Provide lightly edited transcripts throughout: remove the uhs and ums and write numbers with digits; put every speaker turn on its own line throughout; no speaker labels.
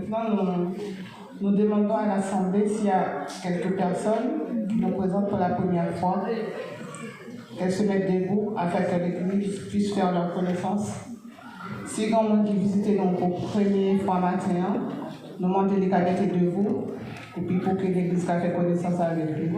Maintenant, nous demandons à l'Assemblée s'il y a quelques personnes qui nous présentent pour la première fois, qu'elles se mettent debout afin que l'Église puisse faire leur connaissance. Si on monde qui visite donc pour première fois matin, nous demandons les cadets de vous, et puis pour que l'Église fasse connaissance avec lui.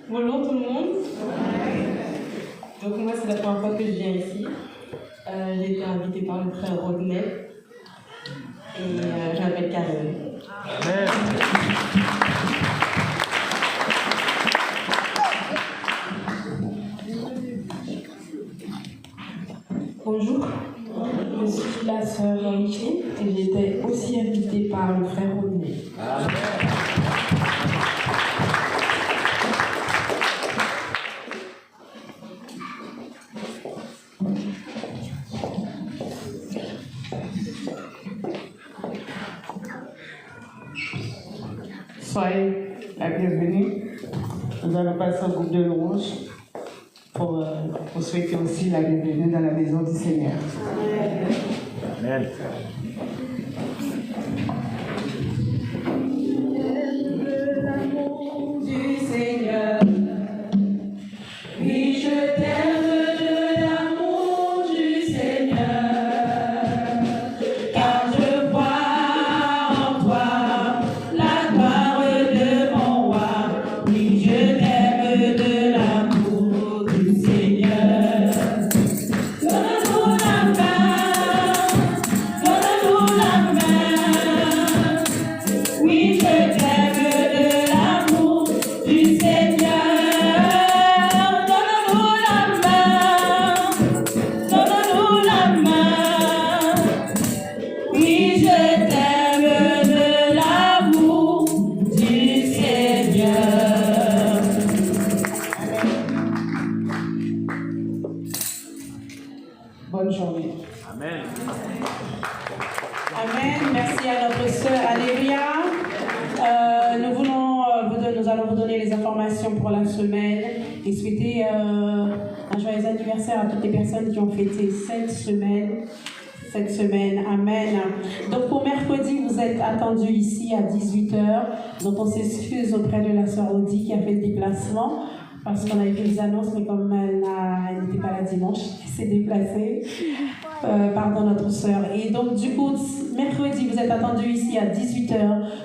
Bonjour tout le monde. Donc moi c'est la première fois que je viens ici. J'ai été invitée par le frère Rodney. Et je m'appelle Caroline.
Amen.
Bonjour, je suis la sœur Jean-Micheline et j'ai été aussi invitée par le frère Rodney.
Soyez la bienvenue. Nous allons passer au groupe de louanges pour souhaiter aussi la bienvenue dans la maison du Seigneur.
Amen.
Du Seigneur, oui, je t'aime de l'amour du Seigneur, car je vois en toi la gloire de mon roi. Oui, je t'aime de l'amour du Seigneur. Donne-nous la main, donne-nous la main. Oui, je t'aime de l'amour du Seigneur. Donne-nous la main, donne-nous la main. Oui, je t'aime de l'amour du Seigneur.
Bonne journée.
Amen.
Amen. Merci à notre sœur Alléluia. Nous allons vous donner les informations pour la semaine et souhaiter un joyeux anniversaire à toutes les personnes qui ont fêté cette semaine. Amen. Donc pour mercredi, vous êtes attendus ici à 18h. Donc on s'excuse auprès de la sœur Audi qui a fait le déplacement parce qu'on avait fait les annonces, mais comme elle n'était pas là dimanche, elle s'est déplacée. Pardon, notre sœur. Et donc du coup, mercredi, vous êtes attendus ici à 18h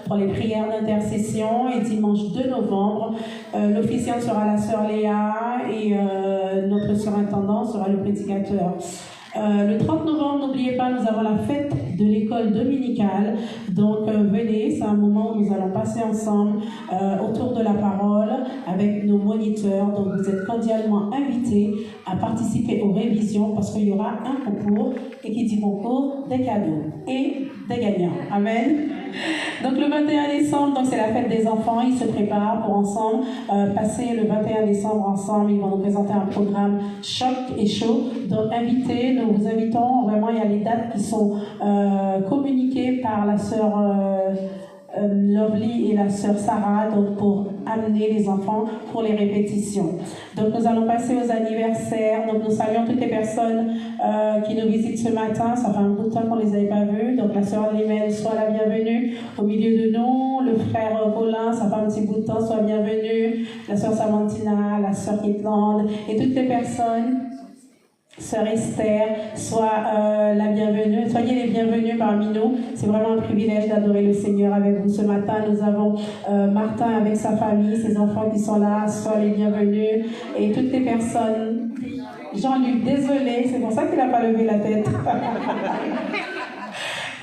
pour les prières d'intercession. Et dimanche 2 novembre, l'officiante sera la sœur Léa et notre surintendant sera le prédicateur. Le 30 novembre, n'oubliez pas, nous avons la fête de l'école dominicale. Donc venez, c'est un moment où nous allons passer ensemble autour de la parole avec nos moniteurs. Donc vous êtes cordialement invités à participer aux révisions parce qu'il y aura un concours et qui dit concours, des cadeaux et des gagnants. Amen. Donc le 21 décembre, donc c'est la fête des enfants. Ils se préparent pour ensemble passer le 21 décembre ensemble. Ils vont nous présenter un programme choc et chaud. Donc invitez, nous vous invitons. Vraiment, il y a les dates qui sont communiquées par la sœur Lovely et la sœur Sarah, donc pour amener les enfants pour les répétitions. Donc nous allons passer aux anniversaires. Donc nous saluons toutes les personnes qui nous visitent ce matin. Ça fait un bout de temps qu'on ne les avait pas vus. Donc la sœur Limel, soit la bienvenue au milieu de nous. Le frère Colin, ça fait un petit bout de temps, soit bienvenue. La sœur Samantina, la sœur Kitland et toutes les personnes. Sœur Esther, soit la bienvenue. Soyez les bienvenus parmi nous. C'est vraiment un privilège d'adorer le Seigneur avec vous. Ce matin, nous avons Martin avec sa famille, ses enfants qui sont là. Soyez les bienvenus. Et toutes les personnes. Jean-Luc, désolé, c'est pour ça qu'il n'a pas levé la tête.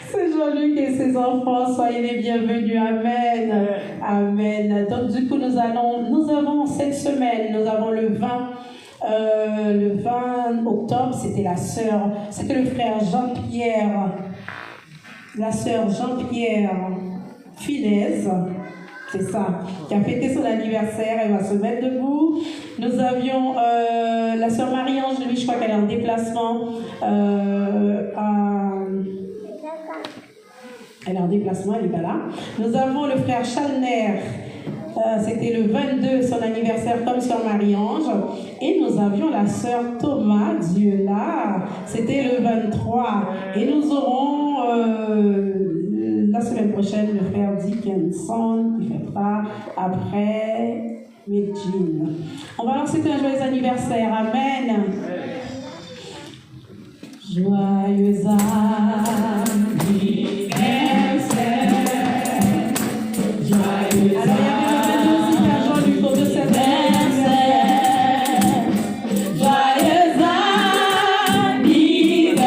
C'est Jean-Luc et ses enfants. Soyez les bienvenus. Amen. Amen. Donc, du coup, nous avons cette semaine, nous avons le 20 octobre, c'était le frère Jean-Pierre, la sœur Jean-Pierre Finesse, c'est ça, qui a fêté son anniversaire. Elle va se mettre debout. Nous avions la sœur Marie-Ange, je crois qu'elle est en déplacement elle est en déplacement, elle n'est pas là. Nous avons le frère Chalner. C'était le 22, son anniversaire comme sœur Marie-Ange. Et nous avions la sœur Thomas, Dieu là. C'était le 23. Et nous aurons la semaine prochaine le frère Dickinson qui fêtera après Medjin. On va leur souhaiter un joyeux anniversaire. Amen. Joyeux anniversaire. Joyeux anniversaire. Joyeux anniversaire.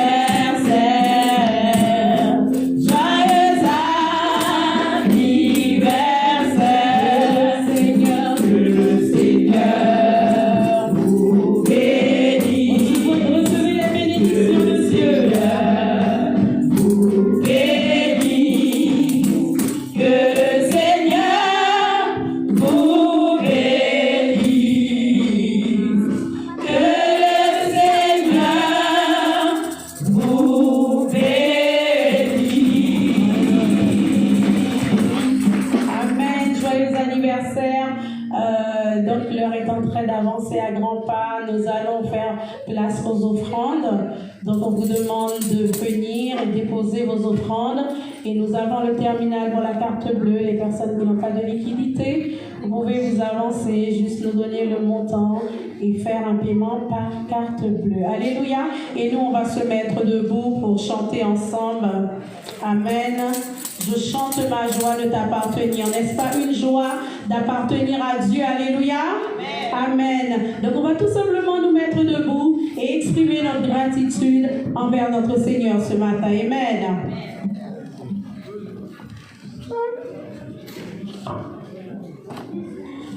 vous demande de venir et déposer vos offrandes. Et nous avons le terminal pour la carte bleue. Les personnes qui n'ont pas de liquidité, vous pouvez vous avancer, juste nous donner le montant et faire un paiement par carte bleue. Alléluia. Et nous, on va se mettre debout pour chanter ensemble. Amen. Je chante ma joie de t'appartenir. N'est-ce pas une joie d'appartenir à Dieu? Alléluia. Amen. Donc on va tout simplement nous mettre debout et exprimer notre gratitude envers notre Seigneur ce matin. Amen.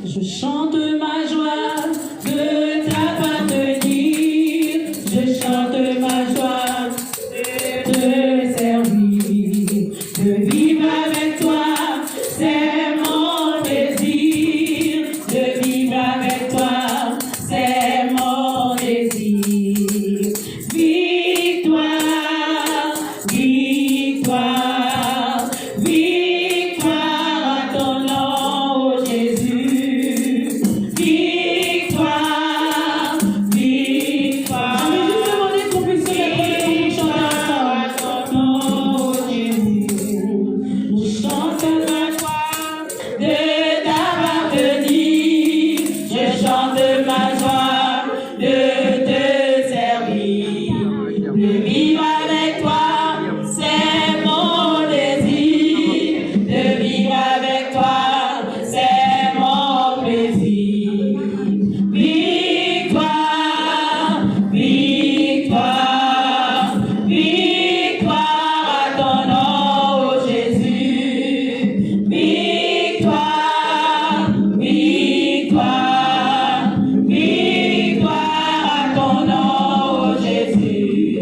Je chante ma joie de t'appartenir. Je chante ma joie de te servir, de vivre avec toi. C'est mon désir de vivre avec toi. C'est mon désir. Victoire, victoire, victoire à ton nom, ô Jésus. Victoire, victoire. Je vais juste demander qu'on puisse se mettre debout pour chanter ensemble. À ton nom, ô Jésus. Nous chantons la joie de t'appartenir. Je chante ma joie de te servir, de vivre avec toi. C'est mon désir de vivre avec toi. C'est mon plaisir. Victoire, victoire, victoire à ton nom, ô Jésus. Victoire, victoire, victoire à ton nom, ô Jésus.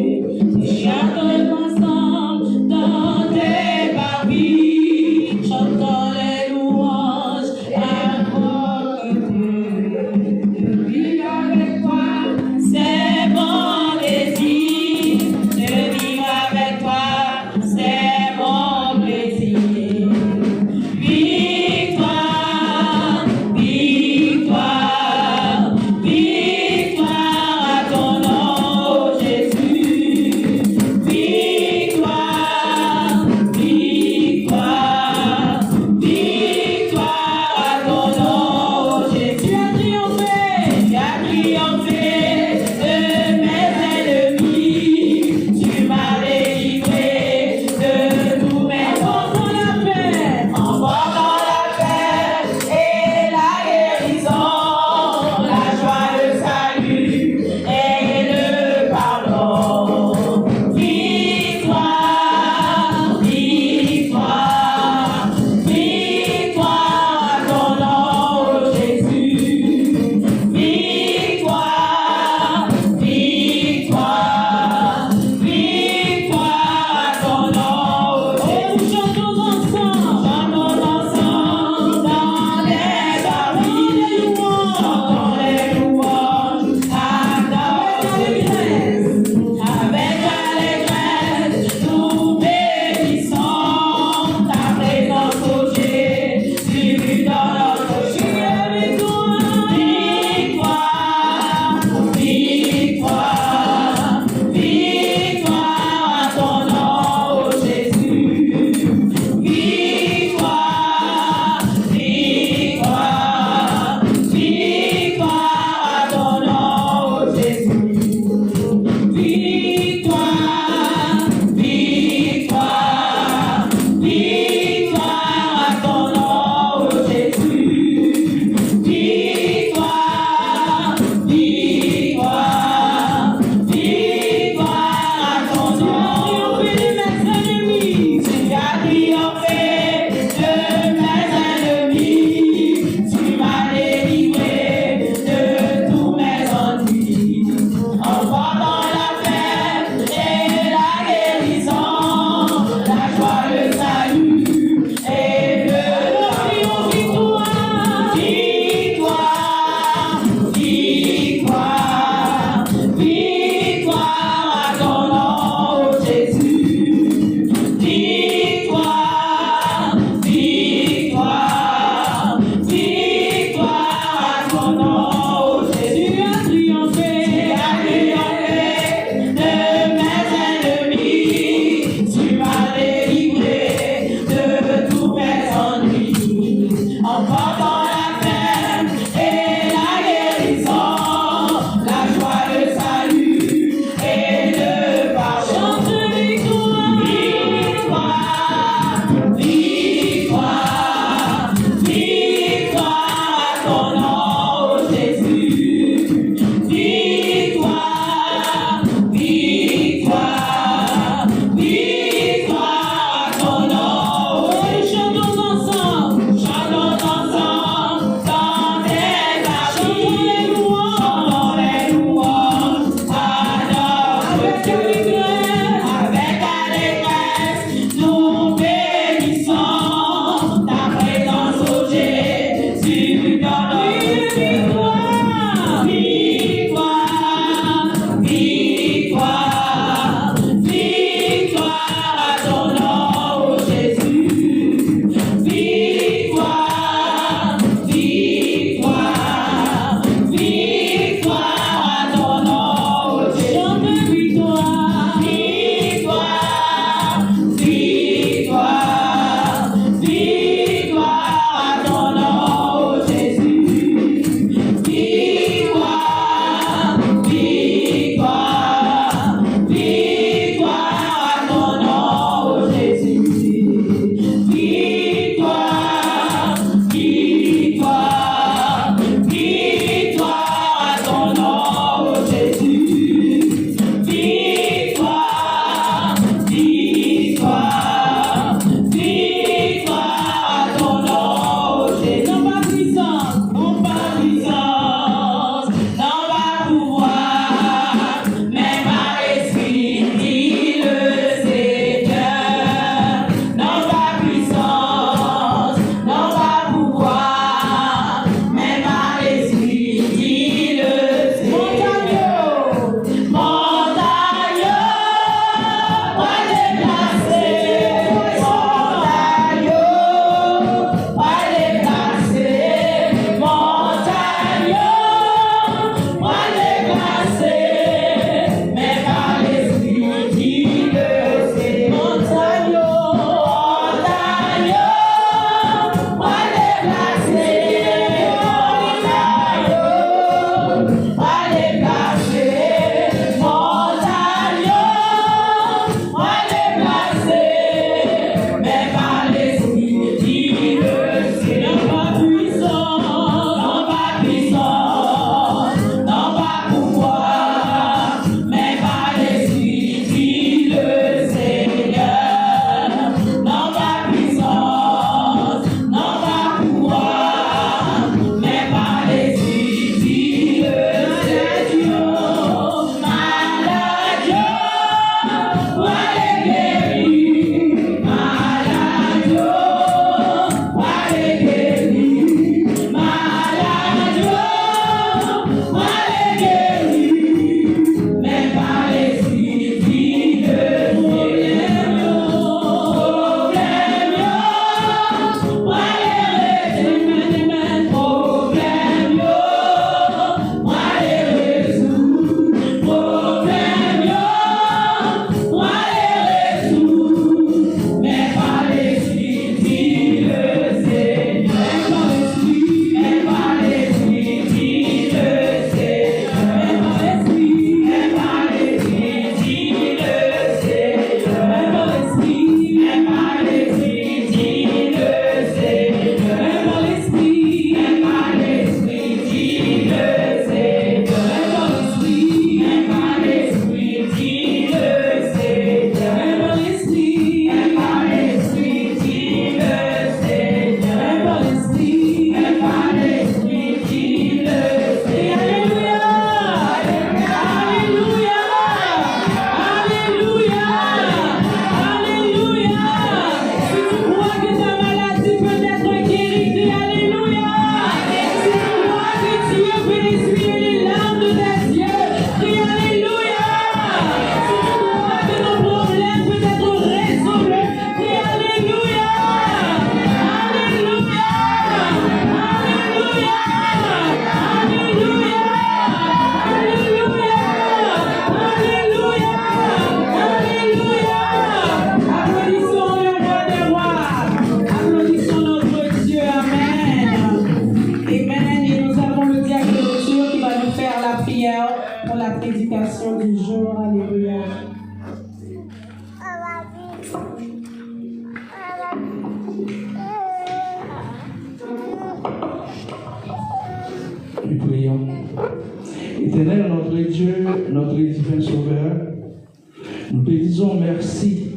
Nous prions. Éternel, notre Dieu, notre divin Sauveur, nous te disons merci.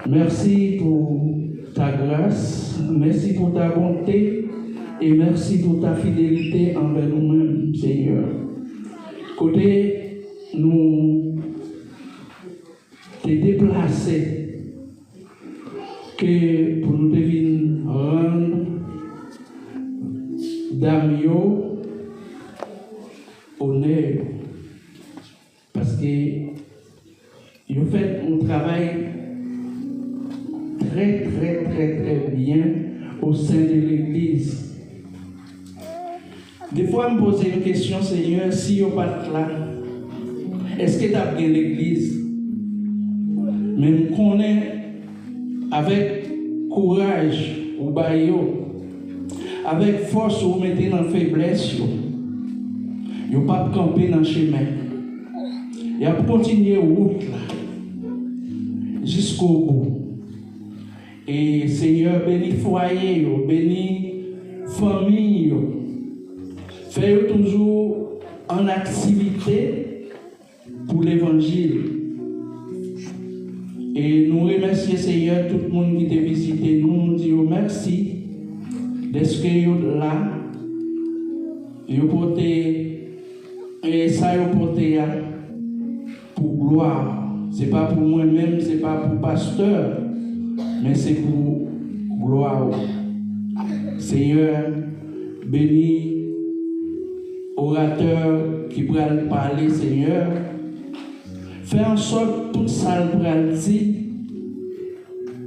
Merci pour ta grâce, merci pour ta bonté et merci pour ta fidélité envers nous-mêmes, Seigneur. Côté, nous t'es déplacé que pour nous deviner rendre d'amio honneur parce que vous faites un travail très bien au sein de l'Église. Des fois, je me pose une question, Seigneur, si vous n'êtes pas là, est-ce que tu as bien l'Église? Mais je connais avec courage ou baillot, avec force ou mettez dans faiblesse, vous ne pas camper dans le chemin. Et à continuer route là, jusqu'au bout. Et Seigneur, bénis foyer, bénis famille, fais toujours en activité pour l'évangile. Et nous remercions Seigneur, tout le monde qui t'a visité, nous disons merci d'être là, vous portez, et ça vous portez pour gloire. Ce n'est pas pour moi-même, ce n'est pas pour pasteur, mais c'est pour gloire. Seigneur, bénis orateur qui pourra parler, Seigneur. Fais en sorte que toute ça dire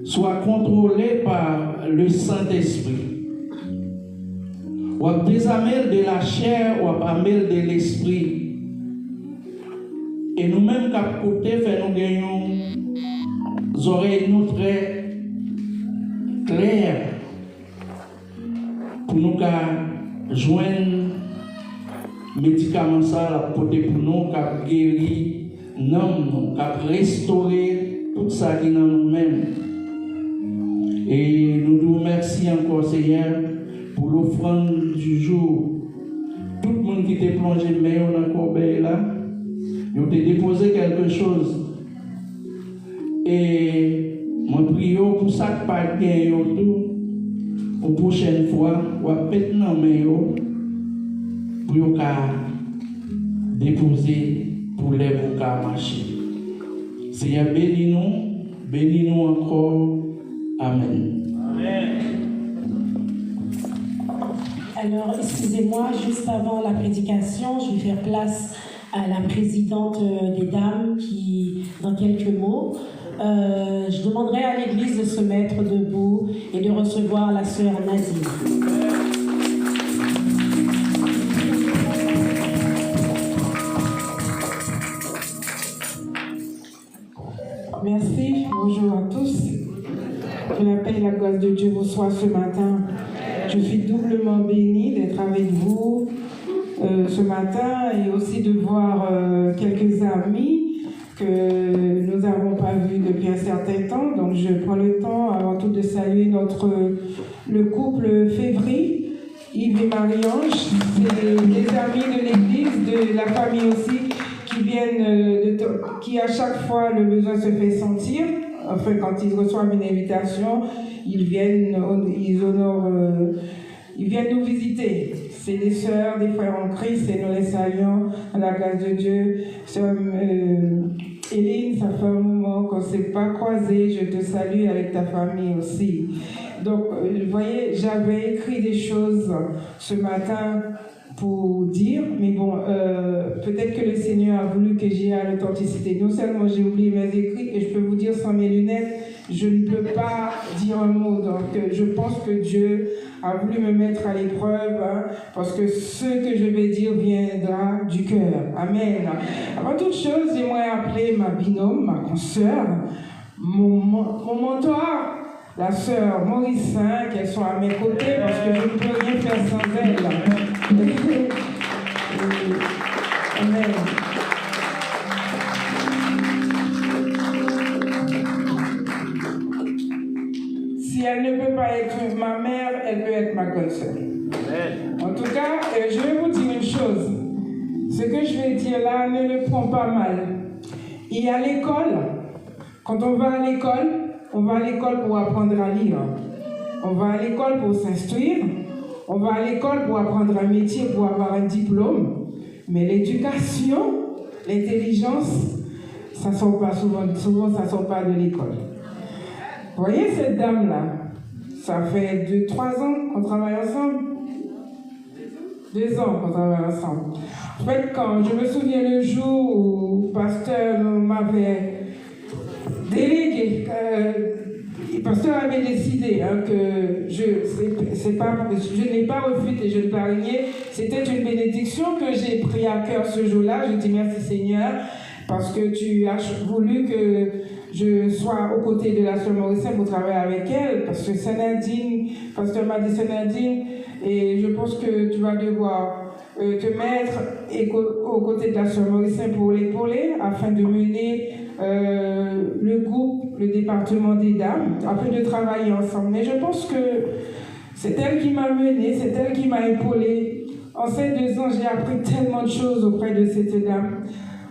soit contrôlée par le Saint-Esprit. Ou désamène de la chair, ou amène de l'esprit. Et nous-mêmes, qu'à côté, nous gagnons des oreilles nous très claires pour nous joindre médicaments ça la côté pour nous, qui guérir, non, qui restaurer tout ça qui est dans nous-mêmes. Et nous nous remercions encore, Seigneur, pour l'offrande du jour. Tout le monde qui t'est plongé dans la corbeille là, ils ont déposé quelque chose. Et mon prière pour ça que pas bien tout, pour prochaine fois, ou à péter dans mes pour déposer pour les boucas marcher. Seigneur, bénis-nous encore. Amen.
Alors, excusez-moi, juste avant la prédication, je vais faire place à la présidente des dames qui, dans quelques mots, je demanderai à l'église de se mettre debout et de recevoir la sœur Nadia.
Merci, bonjour à tous. Que la paix et la grâce de Dieu vous soient ce matin. Je suis doublement bénie d'être avec vous ce matin et aussi de voir quelques amis que nous n'avons pas vus depuis un certain temps. Donc je prends le temps avant tout de saluer le couple Févry, Yves et Marie-Ange. C'est des amis de l'église, de la famille aussi, qui viennent, qui à chaque fois le besoin se fait sentir. Enfin, quand ils reçoivent une invitation, ils viennent nous visiter. C'est des sœurs, des frères en Christ, et nous les saluons à la grâce de Dieu. Sœur Hélène, ça fait un moment qu'on ne s'est pas croisés. Je te salue avec ta famille aussi. Donc, vous voyez, j'avais écrit des choses ce matin pour dire, mais bon, peut-être que le Seigneur a voulu que j'aie à l'authenticité. Non seulement j'ai oublié mes écrits, et je peux vous dire sans mes lunettes, je ne peux pas dire un mot. Donc je pense que Dieu a voulu me mettre à l'épreuve, parce que ce que je vais dire viendra du cœur. Amen. Avant toute chose, j'aimerais appeler ma binôme, ma consoeur, mon mentor, la sœur Maurice, qu'elle soit à mes côtés, parce que je ne peux rien faire sans elle. Amen. Si elle ne peut pas être ma mère, elle peut être ma grande sœur. En tout cas, je vais vous dire une chose. Ce que je vais dire là, ne le prends pas mal. Il y a l'école. Quand on va à l'école pour apprendre à lire. On va à l'école pour s'instruire. On va à l'école pour apprendre un métier, pour avoir un diplôme. Mais l'éducation, l'intelligence, ça ne sort pas souvent ça ne sort pas de l'école. Vous voyez cette dame-là, ça fait 2-3 ans qu'on travaille ensemble. 2 ans qu'on travaille ensemble. En fait, quand je me souviens le jour où le pasteur m'avait délégué, le pasteur avait décidé que je n'ai pas refusé, je ne pas renié. C'était une bénédiction que j'ai pris à cœur ce jour-là. Je dis merci Seigneur, parce que tu as voulu que je sois aux côtés de la sœur Mauricien pour travailler avec elle, parce que Saint-Nadine, le pasteur m'a dit Saint-Nadine, et je pense que tu vas devoir te mettre aux côtés de la sœur Mauricien pour l'épauler, afin de mener le groupe, le département des dames, afin de travailler ensemble. Mais je pense que c'est elle qui m'a mené, c'est elle qui m'a épaulé. En ces 2 ans, j'ai appris tellement de choses auprès de cette dame.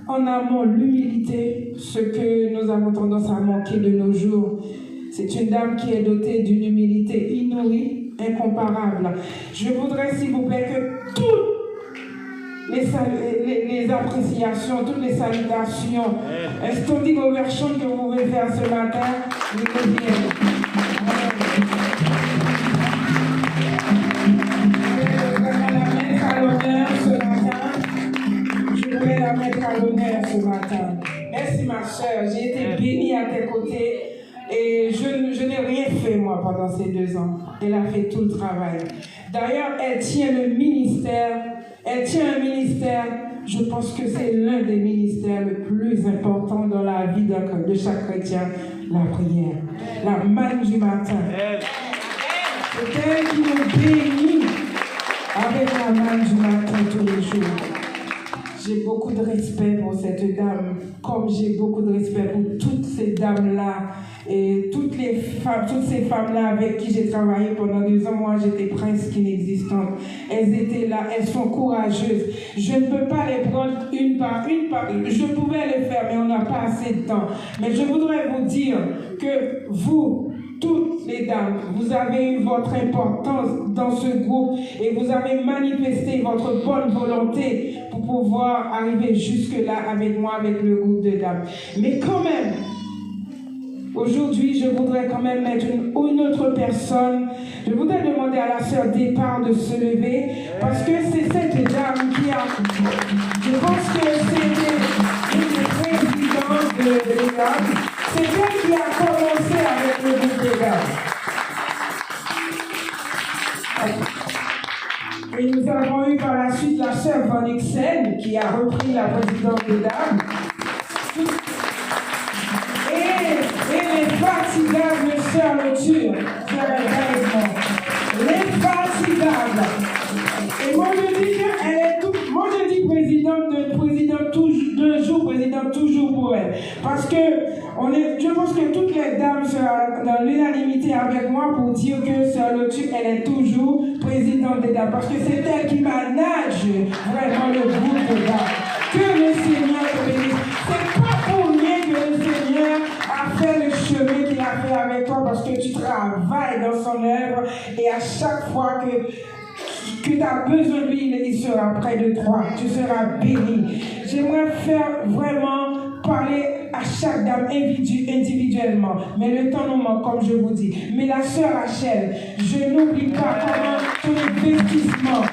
En amont, l'humilité, ce que nous avons tendance à manquer de nos jours. C'est une dame qui est dotée d'une humilité inouïe, incomparable. Je voudrais, s'il vous plaît, que toutes les appréciations, toutes les salutations, un standing ovation que vous pouvez faire ce matin, nous reviennent. Je voulais la mettre à l'honneur ce matin. Merci ma soeur, j'ai été bénie à tes côtés et je n'ai rien fait moi pendant ces 2 ans. Elle a fait tout le travail. D'ailleurs, elle tient un ministère, je pense que c'est l'un des ministères les plus importants dans la vie de chaque chrétien, la prière, la manne du matin. C'est elle qui nous bénit avec la manne du matin tous les jours. J'ai beaucoup de respect pour cette dame, comme j'ai beaucoup de respect pour toutes ces dames-là et toutes ces femmes-là avec qui j'ai travaillé pendant 2 ans. Moi, j'étais presque inexistante. Elles étaient là, elles sont courageuses. Je ne peux pas les prendre une par une. Je pouvais les faire, mais on n'a pas assez de temps. Mais je voudrais vous dire que vous, toutes les dames, vous avez eu votre importance dans ce groupe et vous avez manifesté votre bonne volonté pour pouvoir arriver jusque-là avec moi, avec le groupe de dames. Mais quand même, aujourd'hui, je voudrais quand même mettre une autre personne. Je voudrais demander à la sœur Départ de se lever parce que c'est cette dame qui a... Je pense que c'était une des présidentes des dames. C'est elle qui a commencé avec le groupe des dames. Et nous avons eu par la suite la sœur Van Exen qui a repris la présidence des dames. Et l'infatigable sœur Loture, l'infatigable. Et moi je dis qu'elle est toute, moi je dis présidente toujours pour elle. Parce que je pense que toutes les dames seront dans l'unanimité avec moi pour dire que sœur Loture, elle est toujours présidente des dames. Parce que c'est elle qui manage vraiment le groupe de dames. Que le Seigneur te bénisse. C'est pas pour rien que le Seigneur a fait le chemin qu'il a fait avec toi parce que tu travailles dans son œuvre et à chaque fois que tu as besoin de lui, il sera près de toi. Tu seras béni. J'aimerais faire vraiment parler à chaque dame individuellement. Mais le temps nous manque, comme je vous dis. Mais la sœur Rachel, je n'oublie pas comment ton investissement.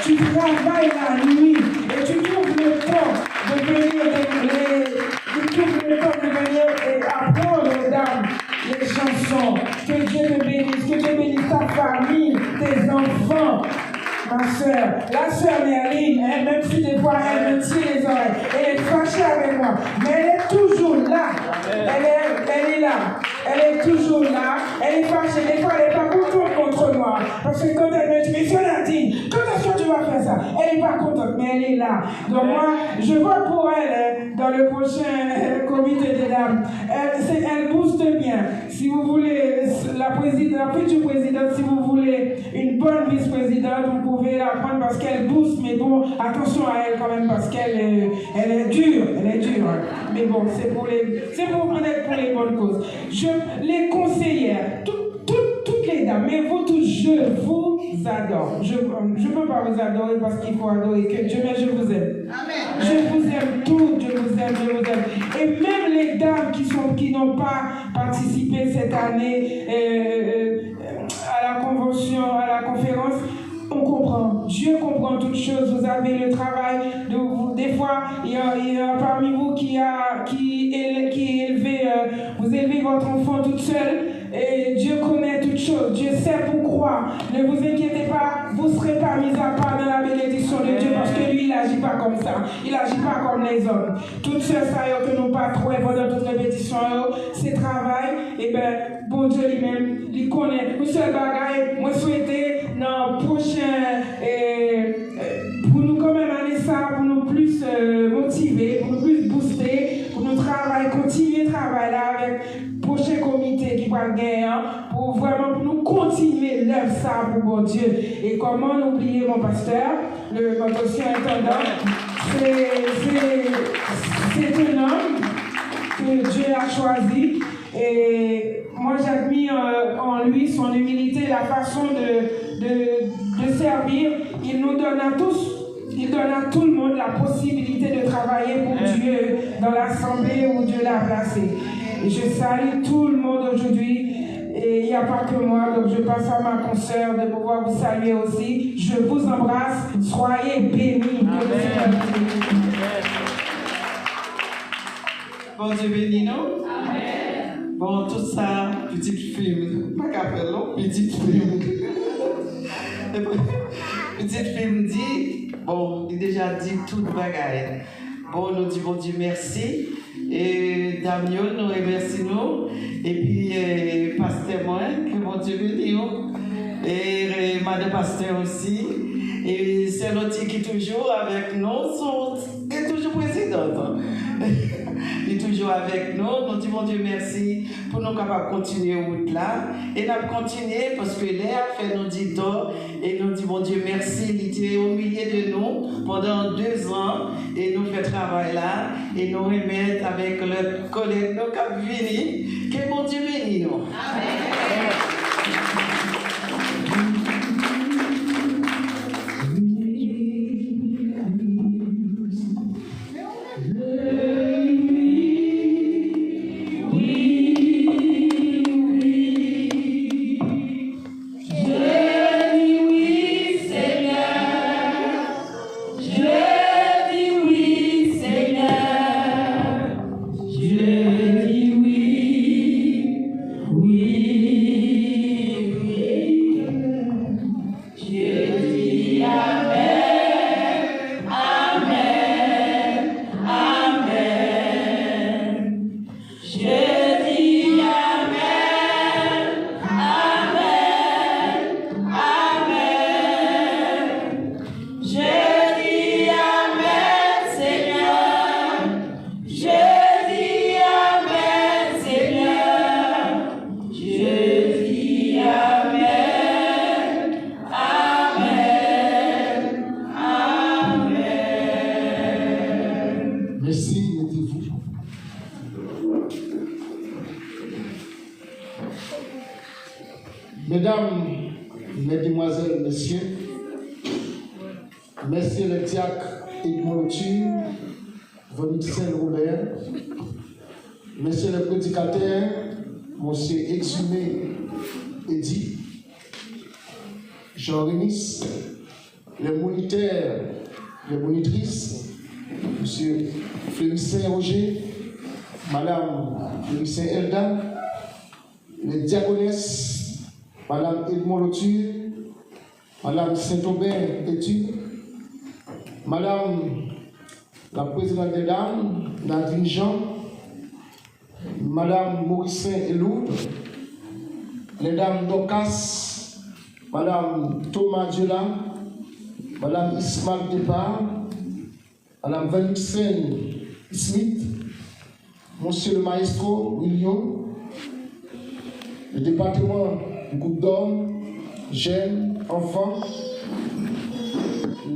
Tu travailles la nuit et tu trouves le temps de venir et apprendre aux dames les chansons. Que Dieu te bénisse ta famille, tes enfants. Ma soeur, la sœur Merline, même si des fois elle me tire les oreilles, elle est fâchée avec moi, mais elle est toujours là. Elle est là. Elle est toujours là. Elle est fâchée. Des fois, elle n'est pas contente contre moi. Parce que quand elle me dit, mais Nadine, quand est-ce que tu vas faire ça? Elle n'est pas contente, mais elle est là. Donc moi, je vois pour elle, dans le prochain comité des dames. Elle booste bien. Si vous voulez la future présidente, si vous voulez une bonne vice-présidente, vous pouvez la prendre parce qu'elle booste. Mais bon, attention à elle quand même parce qu'elle est dure. Elle est dure. Mais bon, c'est pour les bonnes causes. Les conseillères, toutes les dames, mais vous tous, je vous adore. Je ne peux pas vous adorer parce qu'il faut adorer que Dieu, mais je vous aime. Amen. Je vous aime toutes, je vous aime. Et même les dames qui n'ont pas participé cette année à la convention, à la conférence, on comprend. Dieu comprend toutes choses. Vous avez le travail. Des fois, il y a parmi vous qui vous élevez votre enfant toute seule. Et Dieu connaît toutes choses. Dieu sait pourquoi. Ne vous inquiétez pas. Vous ne serez pas mis à part dans la bénédiction de Dieu parce que lui, il n'agit pas comme ça. Il n'agit pas comme les hommes. Toutes ces choses que nous pas trouver pendant toute répétition, c'est travail. Et bien, bon Dieu lui-même, il connaît. Nous seul bagaille, moi souhaiter dans le prochain, pour nous quand même aller ça, pour nous plus motiver, pour nous plus booster, pour nous travailler, continuer le travail là avec le prochain comité qui va gagner, pour vraiment nous continuer l'œuvre ça pour bon Dieu. Et comment oublier mon pasteur, notre ancien intendant, c'est un homme que Dieu a choisi. Et moi, j'admire en lui son humilité, la façon de servir. Il nous donne à tous, il donne à tout le monde la possibilité de travailler pour Dieu dans l'assemblée où Dieu l'a placé. Et je salue tout le monde aujourd'hui. Et il n'y a pas que moi, donc je passe à ma consoeur de pouvoir vous saluer aussi. Je vous embrasse. Soyez bénis.
Bon Dieu béni, non? Amen. Bon, tout ça, petite film. Pas qu'à faire long, petite film. Petite film dit, bon, il a déjà dit toute bagaille. Bon, nous disons bon Dieu merci. Et Damien, nous remercions. Et puis, Pasteur moi, que bon Dieu béni. Et Madame Pasteur aussi. Et c'est l'autre qui est toujours avec nous, est toujours présidente. Il est toujours avec nous. Nous disons Dieu merci pour nous capables de continuer route là. Et nous continuer parce que l'air fait nous dit d'or. Et nous disons Dieu merci. Il était au milieu de nous pendant 2 ans. Et nous fait travail là. Et nous remettre avec le collègue nous qui a venu. Que bon Dieu bénisse nous. Amen.
Mesdames, mesdemoiselles, messieurs, messieurs le diacre Edmond Lotu, venu de Saint-Robert, messieurs le prédicateur, monsieur Exhumé Eddy, Jean-Rénis, les moniteurs, les monitrices, monsieur Félicien Roger, madame Félicien Elda, les diaconesses, madame Edmond Lotu, madame Saint-Aubin Etu, madame la présidente des dames, Nadine Jean, madame Mauricin Elou, les dames Docas, madame Thomas Diola, madame Ismaël Départ, madame Vanixen Smith, Monsieur le Maestro William, le département du groupe d'hommes, jeunes, enfants,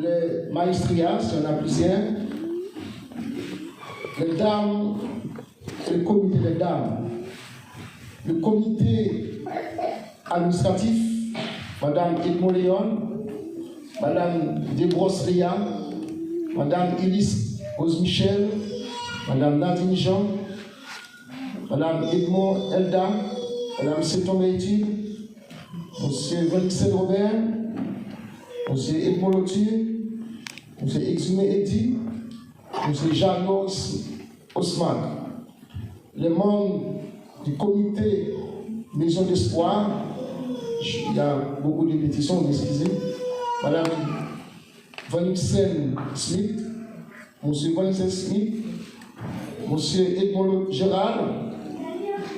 les maestrias, il y en a plusieurs, les dames et le comité des dames, le comité administratif, Madame Edmond Léon, Madame Desbrosseria, Madame Élise Rose-Michel, Madame Nadine Jean, Madame Edmond Elda, Madame Seton Métis, Monsieur Vincent Robert, Monsieur Edmond Lotier, Monsieur Exumé Eddy, Monsieur Jean Osman, les membres du comité Maison d'Espoir, il y a beaucoup de pétitions, excusez, Madame Vincent Smith, Monsieur Vincent Smith, Monsieur Edmond Gérard,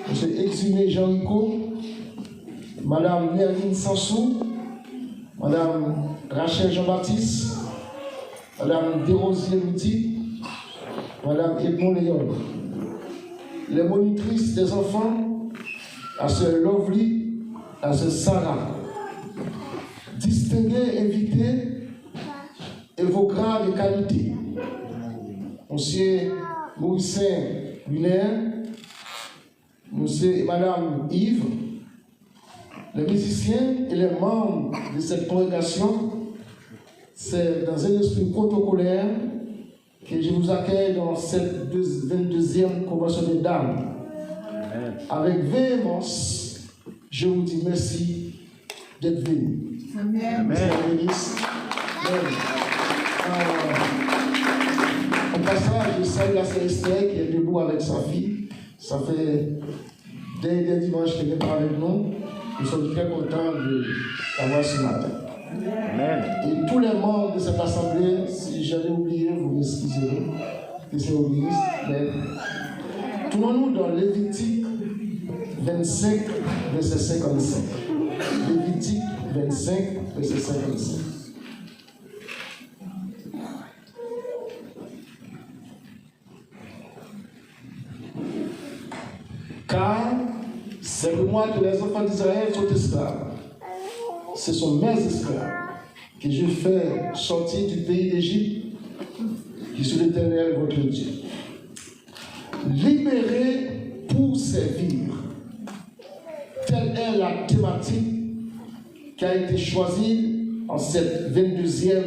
Monsieur Exumé Jean-Rico, Madame Nerline Sansou, Madame Rachel Jean-Baptiste, Madame Desrosiers Mouti, Madame Edmond Léon, les monitrices des enfants, la sœur Lovely, la sœur Sarah, distingués invités et vos grades de qualité, Monsieur Maurice Muller, Monsieur et Madame Yves, les musiciens et les membres de cette congrégation, c'est dans un esprit protocolaire que je vous accueille dans cette 22e convention des dames. Amen. Avec véhémence, je vous dis merci d'être venus. Amen. Amen. Au passage, je salue la sœur Esther qui est debout avec sa fille. Ça fait des dimanches qu'elle n'est pas avec nous. Nous sommes très contents de l'avoir ce matin. Amen. Et tous les membres de cette assemblée, si j'avais oublié, vous m'excuserez, que c'est obligé. Mais tournons-nous dans Lévitique 25, verset 55. Lévitique 25, verset 55. Car c'est le mois que les enfants d'Israël sont esclaves. Ce sont mes esclaves que je fais sortir du pays d'Égypte, qui sont l'Éternel votre Dieu. Libérés pour servir. Telle est la thématique qui a été choisie en cette 22e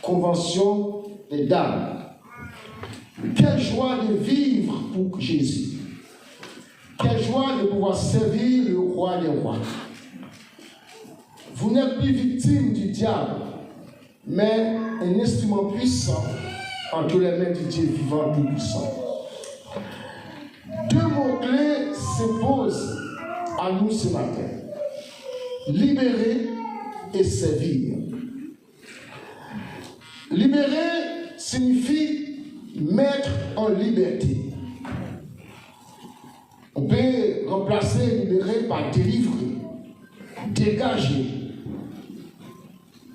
convention des dames. Quelle joie de vivre pour Jésus. Quelle joie de pouvoir servir le roi des rois. Vous n'êtes plus victime du diable, mais un instrument puissant entre les mains du Dieu vivant et puissant. Deux mots-clés s'imposent à nous ce matin. Libérer et servir. Libérer signifie mettre en liberté. On peut remplacer libérer par délivrer, dégager.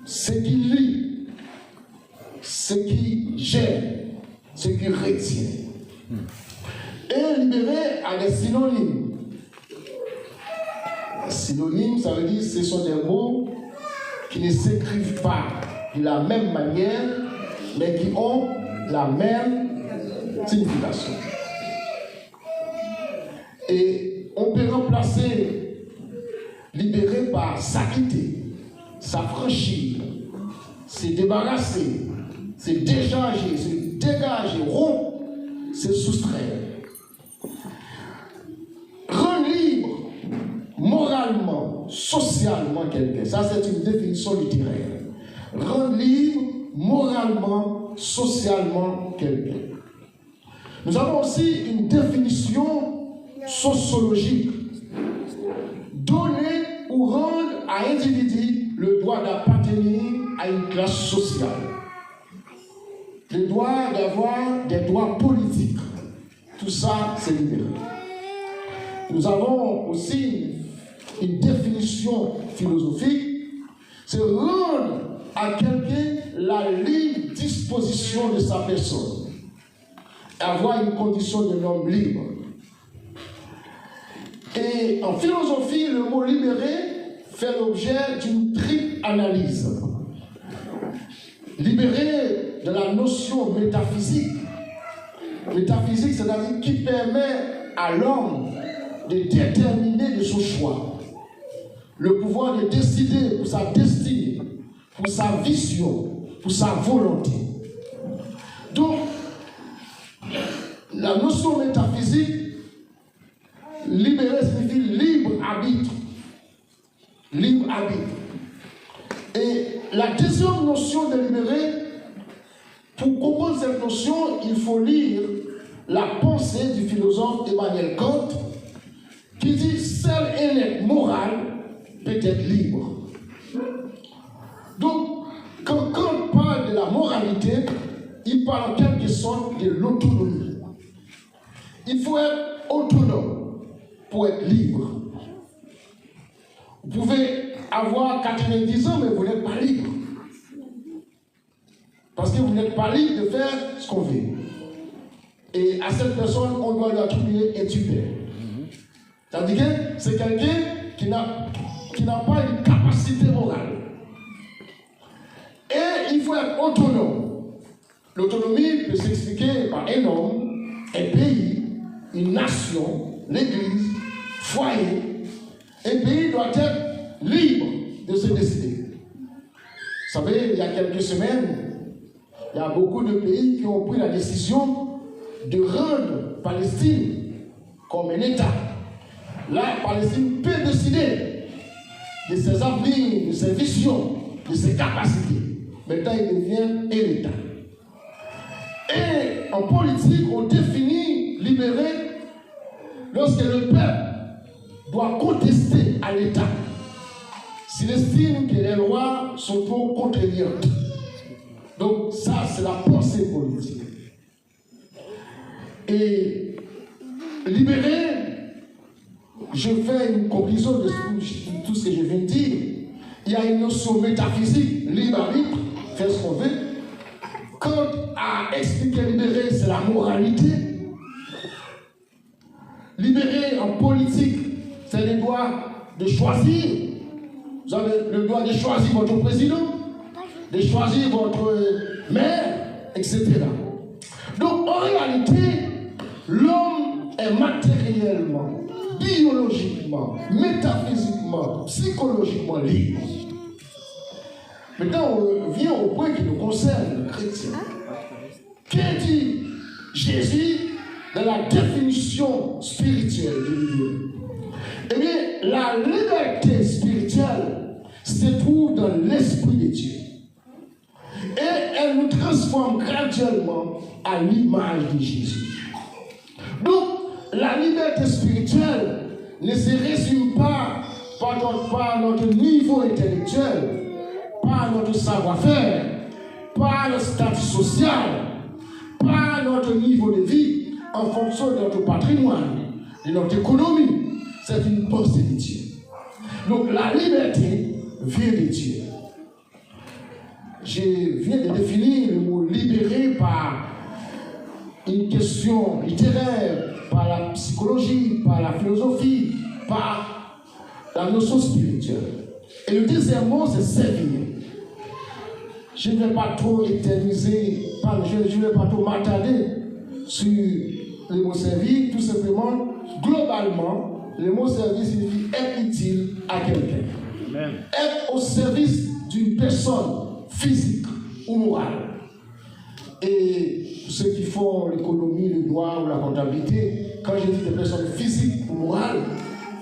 Ce qui lie, ce qui gêne, ce qui retient. Et libérer a des synonymes. Synonymes, ça veut dire que ce sont des mots qui ne s'écrivent pas de la même manière, mais qui ont la même signification. Et on peut remplacer libérer par s'acquitter, s'affranchir, se débarrasser, se décharger, se dégager, rompre, se soustraire. Rendre libre moralement, socialement quelqu'un. Ça, c'est une définition littéraire. Rendre libre moralement, socialement quelqu'un. Nous avons aussi une définition sociologique. Donner ou rendre à un individu le droit d'appartenir à une classe sociale. Le droit d'avoir des droits politiques. Tout ça, c'est libéré. Nous avons aussi une définition philosophique. C'est rendre à quelqu'un la libre disposition de sa personne. avoir une condition de l'homme libre. Et en philosophie, le mot libéré fait l'objet d'une triple analyse. Libéré de la notion métaphysique. Métaphysique, c'est-à-dire qui permet à l'homme de déterminer de son choix. Le pouvoir de décider pour sa destinée, pour sa vision, pour sa volonté. Donc, la notion métaphysique, libéré signifie libre arbitre. Libre arbitre. Et la deuxième notion de libéré, pour comprendre cette notion, il faut lire la pensée du philosophe Emmanuel Kant, qui dit « Seul un être moral peut être libre ». Donc, quand Kant parle de la moralité, il parle en quelque sorte de l'autonomie. Il faut être autonome pour être libre. Vous pouvez avoir 90 ans, mais vous n'êtes pas libre. Parce que vous n'êtes pas libre de faire ce qu'on veut. Et à cette personne, on doit lui attribuer un tuteur. C'est-à-dire que c'est quelqu'un qui n'a pas une capacité morale. Et il faut être autonome. L'autonomie peut s'expliquer par un homme, un pays, une nation, l'église, foyer. Un pays doit être libre de se décider. Vous savez, il y a quelques semaines, il y a beaucoup de pays qui ont pris la décision de rendre Palestine comme un État. La Palestine peut décider de ses avenirs, de ses visions, de ses capacités. Maintenant, il devient un État. Et en politique, on définit libéré lorsque le peuple doit contester à l'État s'il estime que les lois sont trop contraignantes. Donc ça, c'est la pensée politique. Et libéré, je fais une conclusion de tout ce que je viens de dire. Il y a une notion métaphysique, libre arbitre, faire ce qu'on veut. Kant a expliqué libéré, c'est la moralité. Libéré en politique, c'est le droit de choisir. Vous avez le droit de choisir votre président, de choisir votre maire, etc. Donc en réalité, l'homme est matériellement, biologiquement, métaphysiquement, psychologiquement libre. Maintenant, on vient au point qui nous concerne, le chrétien. Qu'est-ce dit Jésus dans la définition spirituelle de libéré? Eh bien, la liberté spirituelle se trouve dans l'Esprit de Dieu. Et elle nous transforme graduellement à l'image de Jésus. Donc, la liberté spirituelle ne se résume pas par notre niveau intellectuel, par notre savoir-faire, par notre statut social, par notre niveau de vie, en fonction de notre patrimoine, de notre économie. C'est une pensée de Dieu. Donc la liberté vient de Dieu. Je viens de définir le mot libéré par une question littéraire, par la psychologie, par la philosophie, par la notion spirituelle. Et le deuxième mot, c'est servir. Je ne vais pas trop éterniser, je ne vais pas trop m'attarder sur le mot servir, tout simplement, globalement, le mot service signifie être utile à quelqu'un. Être au service d'une personne physique ou morale. Et ceux qui font l'économie, le droit ou la comptabilité, quand je dis des personnes physiques ou morales,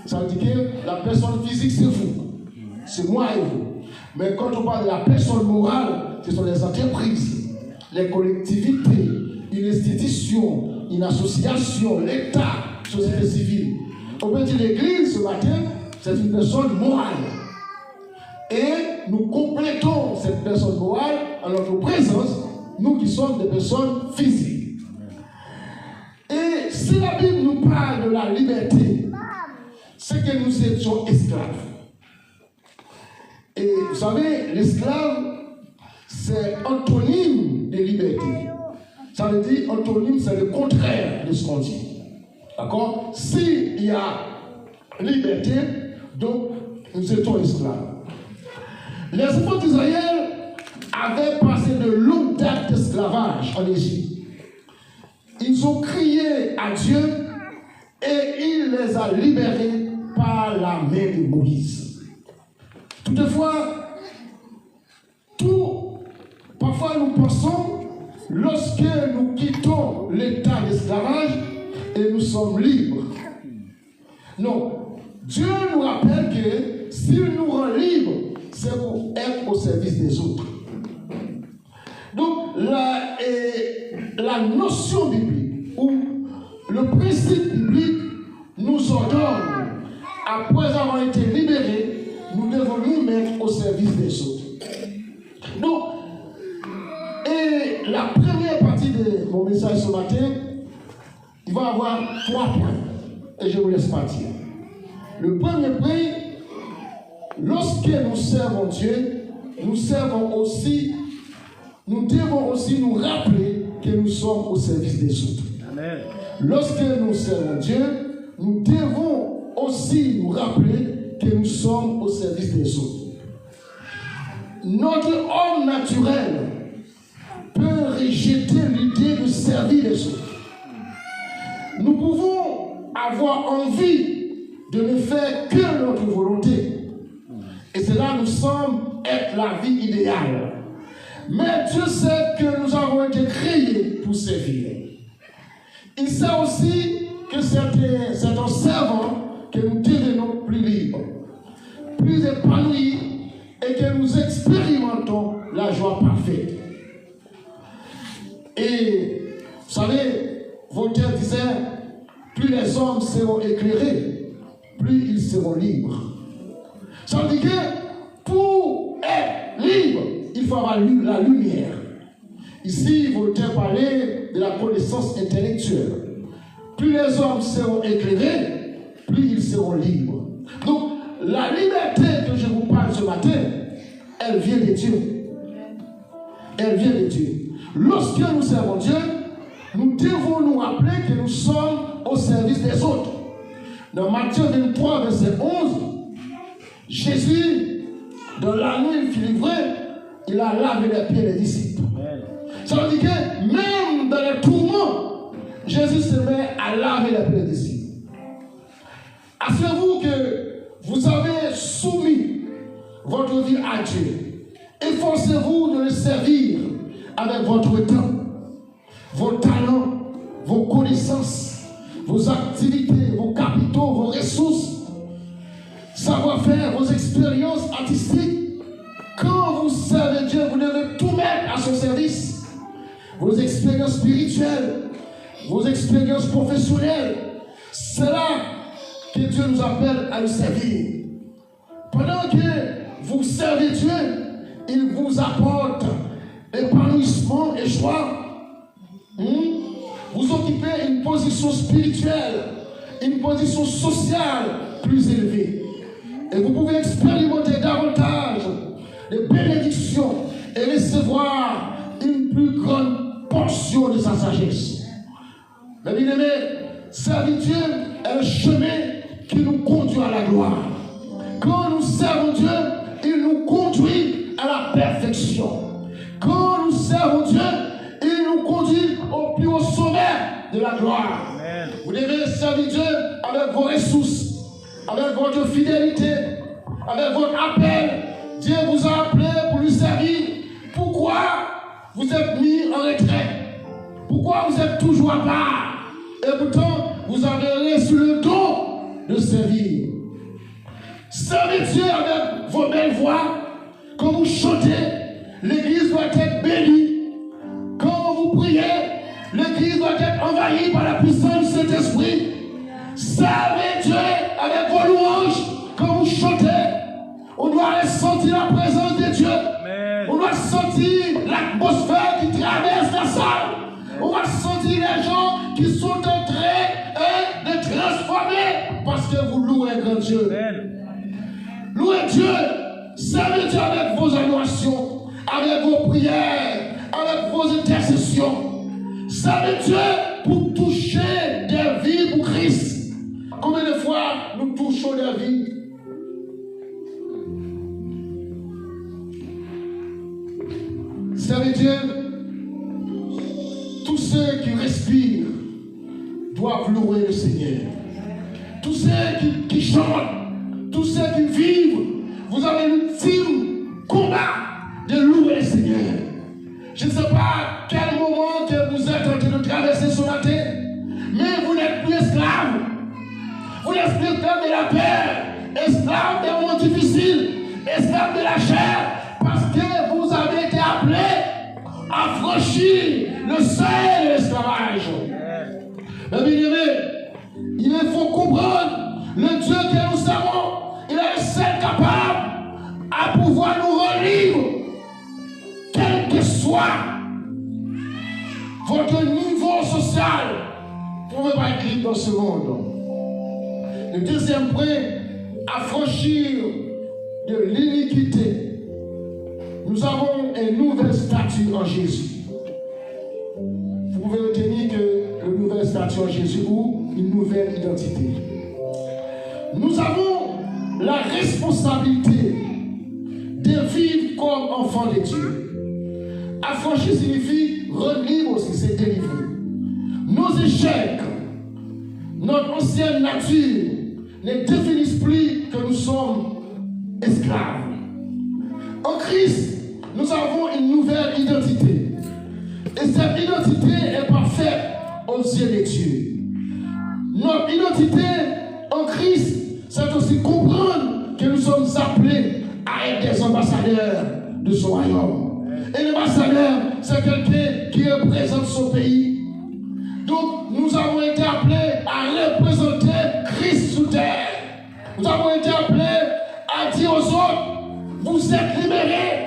ça veut dire que la personne physique c'est vous, c'est moi et vous. Mais quand on parle de la personne morale, ce sont les entreprises, les collectivités, une institution, une association, l'État, société civile. On peut dire l'église ce matin, c'est une personne morale. Et nous complétons cette personne morale en notre présence, nous qui sommes des personnes physiques. Et si la Bible nous parle de la liberté, c'est que nous étions esclaves. Et vous savez, l'esclave, c'est antonyme de liberté. Ça veut dire, antonyme, c'est le contraire de ce qu'on dit. D'accord? S'il y a liberté, donc nous étions esclaves. Les enfants d'Israël avaient passé de longues dates d'esclavage en Égypte. Ils ont crié à Dieu et il les a libérés par la main de Moïse. Toutefois, parfois nous pensons, lorsque nous quittons l'état d'esclavage et nous sommes libres. Non, Dieu nous rappelle que s'il nous rend libres, c'est pour être au service des autres. Donc, la notion biblique ou le principe biblique nous ordonne, après avoir été libérés, nous devons nous mettre au service des autres. Donc, et la première partie de mon message ce matin, il va avoir 3 points. Et je vous laisse partir. Le premier point, lorsque nous servons Dieu, nous devons aussi nous rappeler que nous sommes au service des autres.
Amen.
Lorsque nous servons Dieu, nous devons aussi nous rappeler que nous sommes au service des autres. Notre homme naturel peut rejeter l'idée de servir les autres. Nous pouvons avoir envie de ne faire que notre volonté. Et cela nous semble être la vie idéale. Mais Dieu sait que nous avons été créés pour servir. Il sait aussi que c'est en servant que nous devenons plus libres, plus épanouis et que nous expérimentons la joie parfaite. Et vous savez, Voltaire disait, plus les hommes seront éclairés, plus ils seront libres. Ça veut dire que pour être libre, il faut avoir la lumière. Ici, Voltaire parlait de la connaissance intellectuelle. Plus les hommes seront éclairés, plus ils seront libres. Donc, la liberté que je vous parle ce matin, elle vient de Dieu. Elle vient de Dieu. Lorsque nous servons Dieu, nous devons nous rappeler que nous sommes au service des autres. Dans Matthieu 23, verset 11, Jésus, dans la nuit il fut livré, il a lavé les pieds des disciples. Ça veut dire que même dans les tourments, Jésus se met à laver les pieds des disciples. Assurez-vous que vous avez soumis votre vie à Dieu. Efforcez-vous de le servir avec votre temps, vos talents, vos connaissances, vos activités, vos capitaux, vos ressources, savoir-faire, vos expériences artistiques. Quand vous servez Dieu, vous devez tout mettre à son service. Vos expériences spirituelles, vos expériences professionnelles. C'est là que Dieu nous appelle à le servir. Pendant que vous servez Dieu, il vous apporte épanouissement et joie. Vous occupez une position spirituelle, une position sociale plus élevée. Et vous pouvez expérimenter davantage de bénédictions et recevoir une plus grande portion de sa sagesse. Mais bien aimé, servir Dieu est le chemin qui nous conduit à la gloire. Quand nous servons Dieu, il nous conduit à la perfection. Quand nous servons Dieu, il nous conduit au plus haut sommet de la gloire. Amen. Vous devez servir Dieu avec vos ressources, avec votre fidélité, avec votre appel. Dieu vous a appelé pour lui servir. Pourquoi vous êtes mis en retrait? Pourquoi vous êtes toujours à part? Et pourtant, vous avez reçu le don de servir. Servez Dieu avec vos belles voix. Quand vous chantez, l'église doit être bénie. Quand vous priez, l'église doit être envahie par la puissance du Saint-Esprit. Servez Dieu avec vos louanges. Quand vous chantez, on doit ressentir la présence de Dieu. Amen. On doit sentir l'atmosphère qui traverse la salle. On va sentir les gens qui sont en train de transformer parce que vous louez un grand Dieu. Amen. Louez Dieu. Servez Dieu avec vos adorations, avec vos prières, avec vos intercessions. Servez Dieu pour toucher des vies pour Christ. Combien de fois nous touchons des vies? Servez Dieu. Tous ceux qui respirent doivent louer le Seigneur. Tous ceux qui chantent, tous ceux qui vivent, vous avez l'ultime combat de louer le Seigneur. Je ne sais pas quel moment que vous êtes en train de traverser ce matin, mais vous n'êtes plus esclave. Vous n'êtes plus esclave de la peur, esclave des moments difficiles, esclave de la chair, parce que vous avez été appelés à franchir le seuil de l'esclavage. Mais bien aimé, il faut comprendre le Dieu que nous servons. Il est le seul capable à pouvoir nous rendre libres, quel que soit votre niveau social. Vous ne pouvez pas être libre dans ce monde. Le deuxième point, affranchir de l'iniquité. Nous avons un nouvel statut en Jésus. Vous pouvez retenir que le nouvel statut en Jésus ou une nouvelle identité. Nous avons la responsabilité de vivre comme enfants de Dieu. Affranchir signifie rendre libre aussi, c'est délivrer. Nos échecs, notre ancienne nature ne définissent plus que nous sommes esclaves. En Christ, nous avons une nouvelle identité. Et cette identité est parfaite aux yeux de Dieu. Notre identité en Christ, c'est aussi comprendre que nous sommes appelés à être des ambassadeurs de son royaume. Et l'ambassadeur, c'est quelqu'un qui représente son pays. Donc, nous avons été appelés à représenter Christ sous terre. Nous avons été appelés à dire aux autres, vous êtes libérés.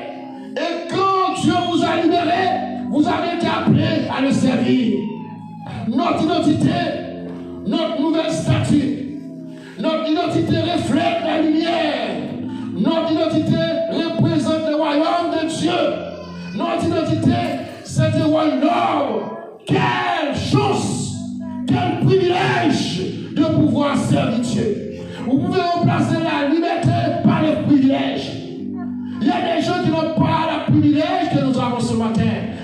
Et quand Dieu vous a libérés, vous avez été appelés à le servir. Notre identité, notre nouvel statut, notre identité reflète la lumière. Notre identité représente le royaume de Dieu. Notre identité, c'est le royaume. Quelle chance, quel privilège de pouvoir servir Dieu. Vous pouvez remplacer la liberté par le privilège. Il y a des gens qui n'ont pas le privilège que nous avons ce matin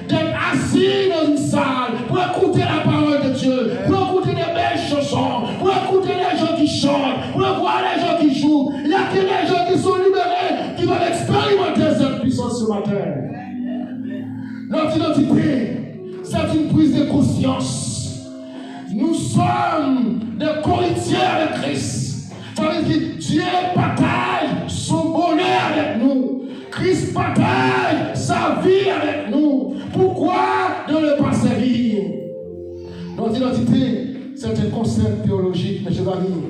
d'être assis dans une salle pour écouter la parole de Dieu, pour écouter des belles chansons, pour écouter les gens qui chantent, pour voir les gens qui jouent. Il y a que les gens qui sont libérés qui vont expérimenter cette puissance ce matin. Notre identité, c'est une prise de conscience. Nous sommes des cohéritiers de Christ. Ça veut dire que Dieu partage son bonheur avec nous. Christ partage sa vie avec nous. Pourquoi ne le pas servir? Notre identité, c'est un concept théologique, mes chers amis.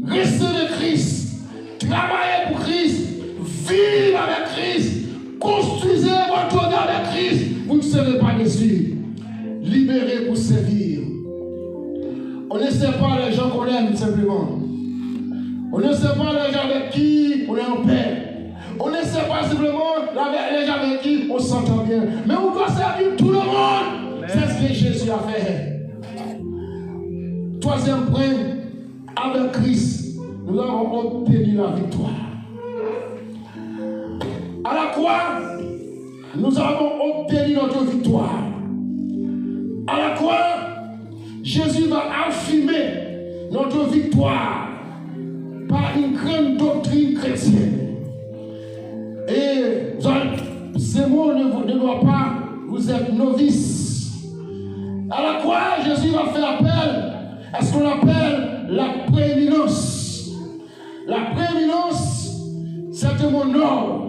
Restez de Christ, travaillez pour Christ, vivez avec Christ, construisez votre vie avec Christ. Vous ne serez pas déçus. Libérez pour servir. On ne sait pas les gens qu'on aime simplement. On ne sait pas les gens avec qui on est en paix. On ne sait pas simplement les gens avec qui on s'entend bien. Mais on doit servir tout le monde. C'est ce que Jésus a fait. Troisième point, avec Christ, nous avons obtenu la victoire. À la croix, nous avons obtenu notre victoire. À la croix, Jésus va affirmer notre victoire par une grande doctrine chrétienne. Et ces mots ne doivent pas vous être novices. À la croix, Jésus va faire appel à ce qu'on appelle la prééminence. La prééminence, c'est mon ordre.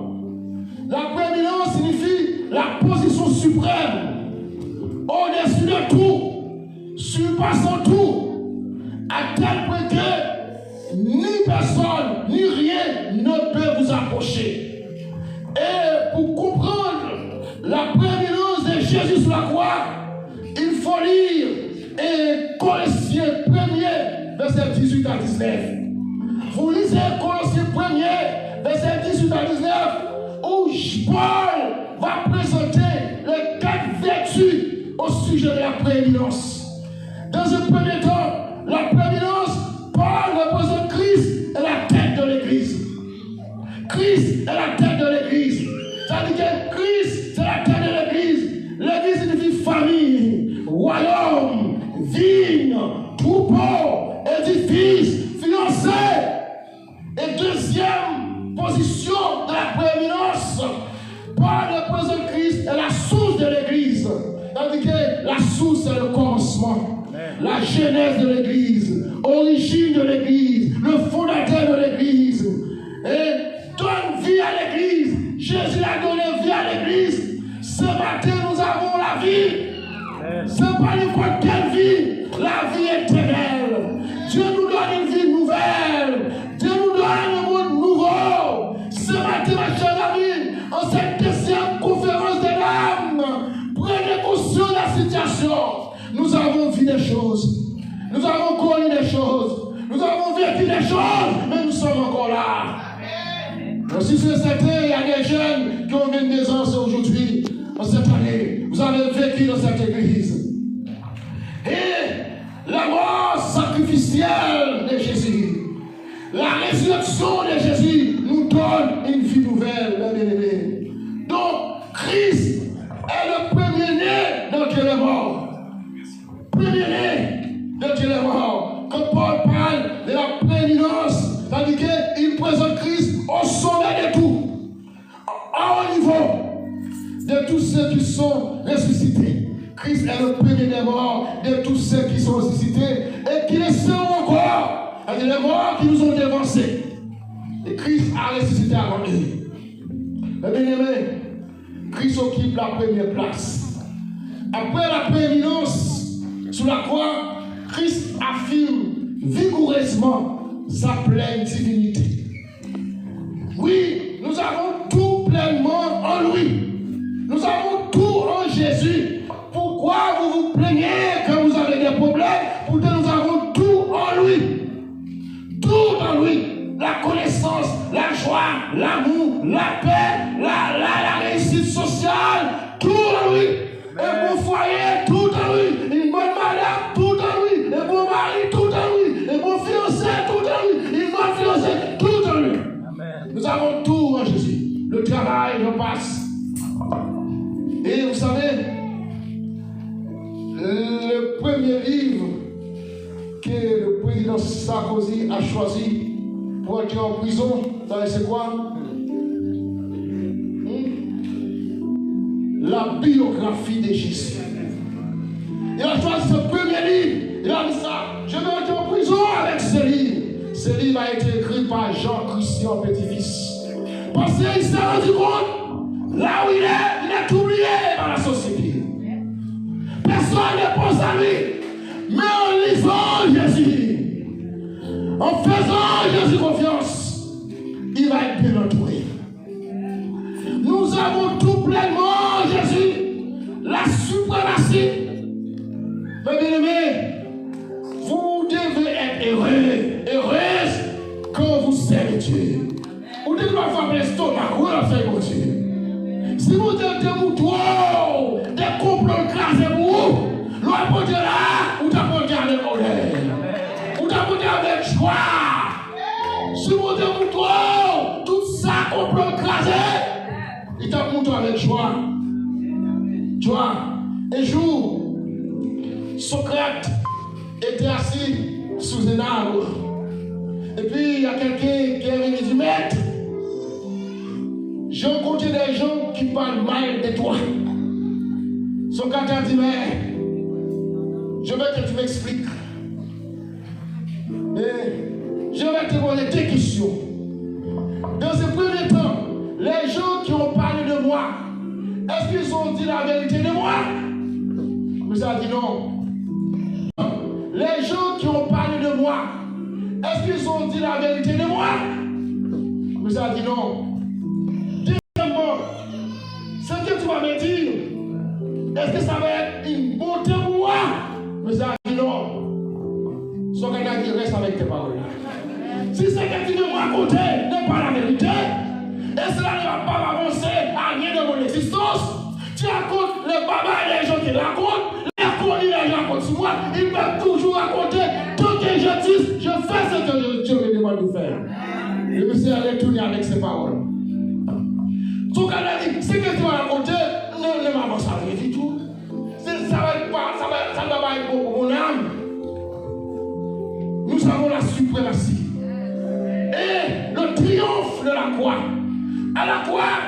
La prééminence signifie la position suprême, au-dessus de tout, surpassant tout, à tel point que ni personne, ni rien ne peut vous approcher. Et pour comprendre la prééminence de Jésus sur la croix, il faut lire Colossiens 1er, verset 18 à 19. Vous lisez Colossiens 1er, verset 18 à 19, où Paul va présenter les 4 vertus au sujet de la prééminence. Dans un premier temps, la prééminence, Paul représente Christ et la tête de l'Église. Christ est la tête de l'Église. Ça veut dire que Christ, c'est la tête de l'Église. L'Église signifie famille, royaume, vigne, troupeau, édifice, fiancé. Et deuxième position de la prééminence, Paul représente Christ et la source de l'Église. C'est-à-dire que la source, c'est le commencement, la genèse de l'Église, origine de l'Église, le fondateur de l'Église. Et donne vie à l'Église. Jésus a donné vie à l'Église. Ce matin, nous avons la vie. Ce n'est pas n'importe quelle vie, la vie éternelle. Dieu nous donne une vie nouvelle. Dieu nous donne un monde nouveau. Ce matin, ma chère amie, en cette deuxième conférence des l'âme, prenez conscience de la situation. Nous avons vu des choses. Nous avons connu des choses. Nous avons vécu des choses, mais nous sommes encore là. Je suis certain, il y a des jeunes qui ont 22 ans aujourd'hui, en cette année. Vous avez vécu dans cette église. Et la mort sacrificielle de Jésus, la résurrection de Jésus nous donne une vie nouvelle, mes bien-aimés. Donc, Christ est le premier-né de Dieu est mort. Premier-né de Dieu est mort. Quand Paul parle de la prééminence, c'est-à-dire qu'il présente Christ au sommet de tout, à haut niveau de tous ceux qui sont ressuscités. Christ est le premier des morts de tous ceux qui sont ressuscités et qui le sont encore. C'est les morts qui nous ont dévancés. Et Christ a ressuscité avant eux. Mais bien aimé, Christ occupe la première place. Après la prééminence sur la croix, Christ affirme vigoureusement sa pleine divinité. Oui, nous avons tout pleinement en lui. Nous avons tout en Jésus. Pourquoi vous vous plaignez quand vous avez des problèmes? Pourtant nous avons tout en lui. Tout en lui. La connaissance, la joie, l'amour, la paix, la réussite sociale, tout en lui. Un bon foyer, tout en lui. Une bonne madame, tout en lui. Un bon mari, tout en lui. Un bon fiancé, tout en lui. Une bonne fiancée, tout en lui. Amen. Nous avons tout en Jésus. Le travail, je passe. Et vous savez, le premier livre que le président Sarkozy a choisi pour être en prison, vous savez c'est quoi? La biographie de Jésus. Il a choisi ce premier livre. Il a dit ça. Je vais être en prison avec ce livre. Ce livre a été écrit par Jean-Christian Petit-Fils. Parce qu'il s'est rendu compte, là où il est oublié par la société. Personne ne pense à lui. Mais en lisant Jésus, en faisant Jésus confiance, il va être bien entouré. Nous avons tout pleinement Jésus, la suprématie. Mais bien aimé, vous devez être heureuse quand vous servez Dieu. Vous devez pas faire l'estomac, vous devez faire mon Dieu. Si vous êtes des moutons, des complots écrasés pour vous, l'on peut dire là, vous devez avec honneur. Vous devez avec joie. Si vous êtes des moutons, tout ça complot écrasé, il t'a montré avec joie. Joie. Un jour, Socrate était assis sous un arbre. Et puis, il y a quelqu'un qui est venu dire, maître, j'ai rencontré des gens qui parlent mal de toi. Socrate a dit, mais je veux que tu m'expliques. Et je vais te poser des questions. Dans ce premier temps, les gens qui ont parlé de moi, est-ce qu'ils ont dit la vérité de moi? Vous avez dit non. Les gens qui ont parlé de moi, est-ce qu'ils ont dit la vérité de moi? Vous avez dit non. Deuxièmement, ce que tu vas me dire, est-ce que ça va être une bonté pour moi? Vous avez dit non. Ce qu'on dit reste avec tes paroles. Si ce que tu veux me raconter n'est pas la vérité, et cela ne va pas avancer à rien de mon existence, tu racontes le baba des gens qui racontent, il raconte sur moi, il va toujours raconter toute injustice, je fais ce que Dieu me demande de faire. Le monsieur allait tourner avec ses paroles. Tout cas, il a dit, ce que tu vas raconter, ne m'avance rien du tout. Ça ne va pas être pour mon âme. Nous avons la suprématie. Et le triomphe de la croix. À la croix,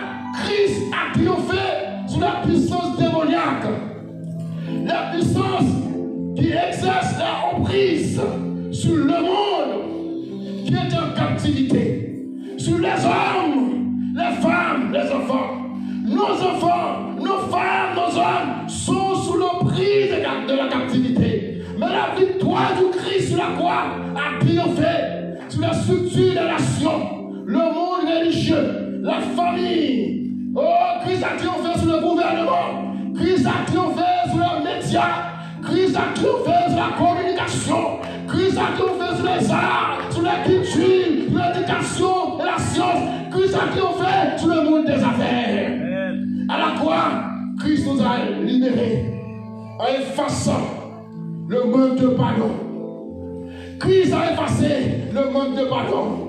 Christ a triomphé sous la puissance démoniaque. La puissance qui exerce la emprise sur le monde qui est en captivité. Sur les hommes, les femmes, les enfants. Nos enfants, nos femmes, nos hommes sont sous l'emprise de la captivité. Mais la victoire du Christ sur la croix a triomphé sur la structure des nations, le monde religieux, la famille. Oh, Christ a triomphé sur le gouvernement. Christ a triomphé sur les médias. Christ a triomphé sur la communication. Christ a triomphé sur les arts, sur la culture, sur l'éducation et la science. Christ a triomphé sur le monde des affaires. À la croix, Christ nous a libérés en effaçant le manque de pardon. Christ a effacé le manque de pardon.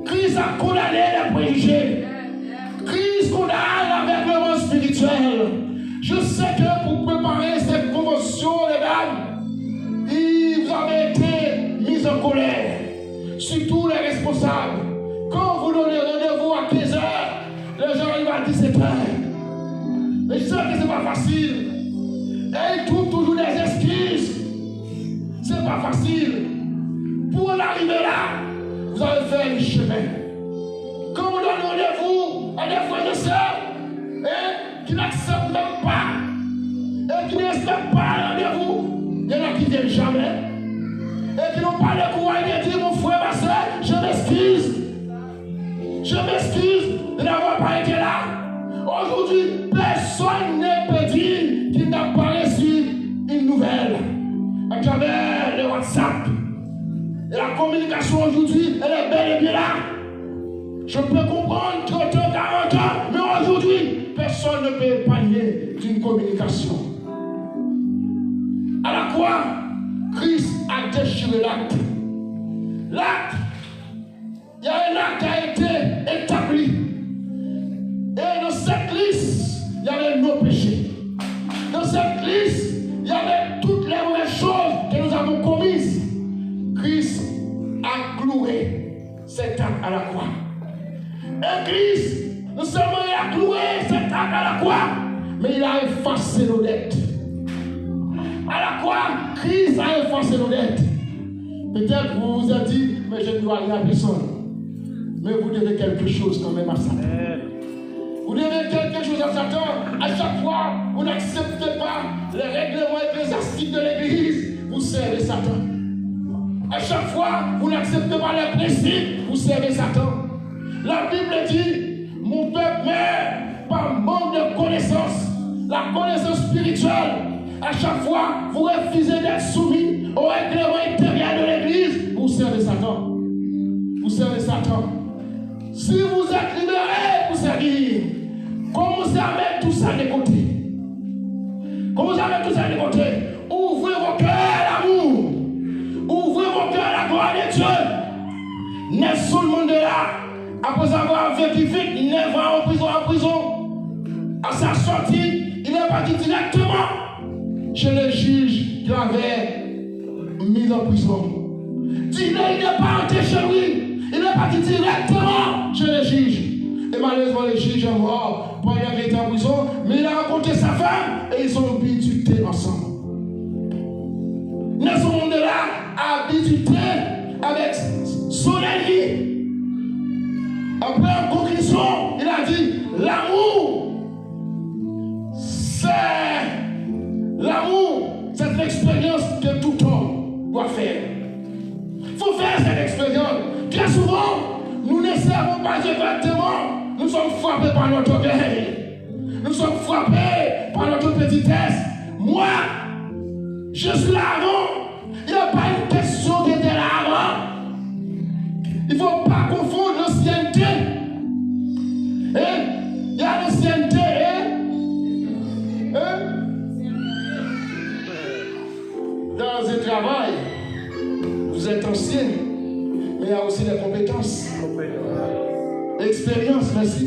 Christ a condamné les préjugés. Christ condamne avec le monde spirituel. Je sais que pour préparer cette convention, les dames, vous avez été mis en colère. Surtout les responsables. Quand vous donnez rendez-vous à 15h, les gens arrivent à 17h. Mais je sais que ce n'est pas facile. Et ils trouvent toujours des excuses. Ce n'est pas facile. Pour en arriver là, vous avez fait un chemin. Quand vous donnez rendez-vous à des frères et sœurs qui n'acceptent même pas et qui ne respectent pas le rendez-vous, il y en a qui ne viennent jamais et qui n'ont pas le courage de dire mon frère, ma soeur, je m'excuse. Je m'excuse de n'avoir pas été là. Aujourd'hui, personne ne peut dire qu'il n'a pas reçu une nouvelle à travers le WhatsApp. Et la communication aujourd'hui, elle est bel et bien là. Je peux comprendre 30 ans, 40 ans, mais aujourd'hui, personne ne peut épargner d'une communication. À la croix, Christ a déchiré l'acte. L'acte, il y a un acte qui a été établi. Et dans cette liste, il y avait nos péchés. Dans cette liste, il y avait toutes les mauvaises choses que nous avons commises. Christ a cloué cet acte à la croix. Et Christ, non seulement il a cloué cet acte à la croix, mais il a effacé nos dettes. À la croix, Christ a effacé nos dettes. Peut-être vous vous êtes dit, mais je ne dois rien à personne. Mais vous devez quelque chose quand même à Satan. Vous devez quelque chose à Satan. À chaque fois, vous n'acceptez pas les règlements ecclésiastiques de l'Église, vous servez Satan. À chaque fois, vous n'acceptez pas les principes, vous servez Satan. La Bible dit, mon peuple meurt par manque de connaissance. La connaissance spirituelle. À chaque fois, vous refusez d'être soumis au règlement intérieur de l'Église, vous servez Satan. Vous servez Satan. Si vous êtes libérés pour servir, commencez à mettre tout ça de côté. Commencez à mettre tout ça de côté. Ouvrez vos cœurs à l'amour. Ouvrez vos cœurs à la gloire de Dieu. Nelson Mandela, après avoir vécu 9 ans en prison, à sa sortie, il est parti directement chez le juge qui l'avait mis en prison. Il n'est pas rentré chez lui. Il est parti directement chez le juge. Et malheureusement, le juge est mort pendant qu'il était en prison. Mais il a rencontré sa femme et ils ont habitué ensemble. Nelson Mandela a habitué avec son ennemi. Après, en conclusion, il a dit l'amour, c'est l'expérience que tout homme doit faire. Il faut faire cette expérience. Très souvent, nous ne servons pas exactement. Nous sommes frappés par notre orgueil. Nous sommes frappés par notre petitesse. Moi, je suis là avant. Il n'y a pas une question qui était là avant. Il ne faut pas confondre l'ancienneté. Il y a l'ancienneté. aussi les compétences. Expérience, merci.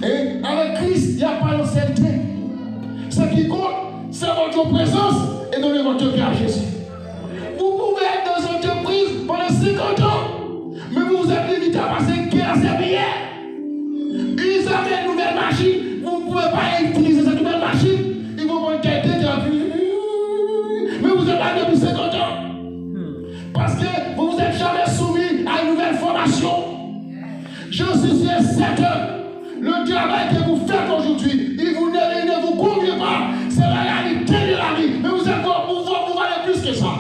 Et avec Christ, il n'y a pas d'ancienneté. Ce qui compte, c'est votre présence et donner votre cœur à Jésus. Vous pouvez être dans une entreprise pendant 50 ans, mais vous vous êtes limité à passer 15 billets. Ils avaient une nouvelle machine, vous ne pouvez pas utiliser cette nouvelle machine. Ils vont prendre quelqu'un qui a pu. Mais vous êtes là depuis 50 ans. Parce que vous vous êtes jamais soumis à une nouvelle formation. Je suis certain, le travail que vous faites aujourd'hui, il ne vous convient pas. C'est la réalité de la vie. Mais vous valez plus que ça.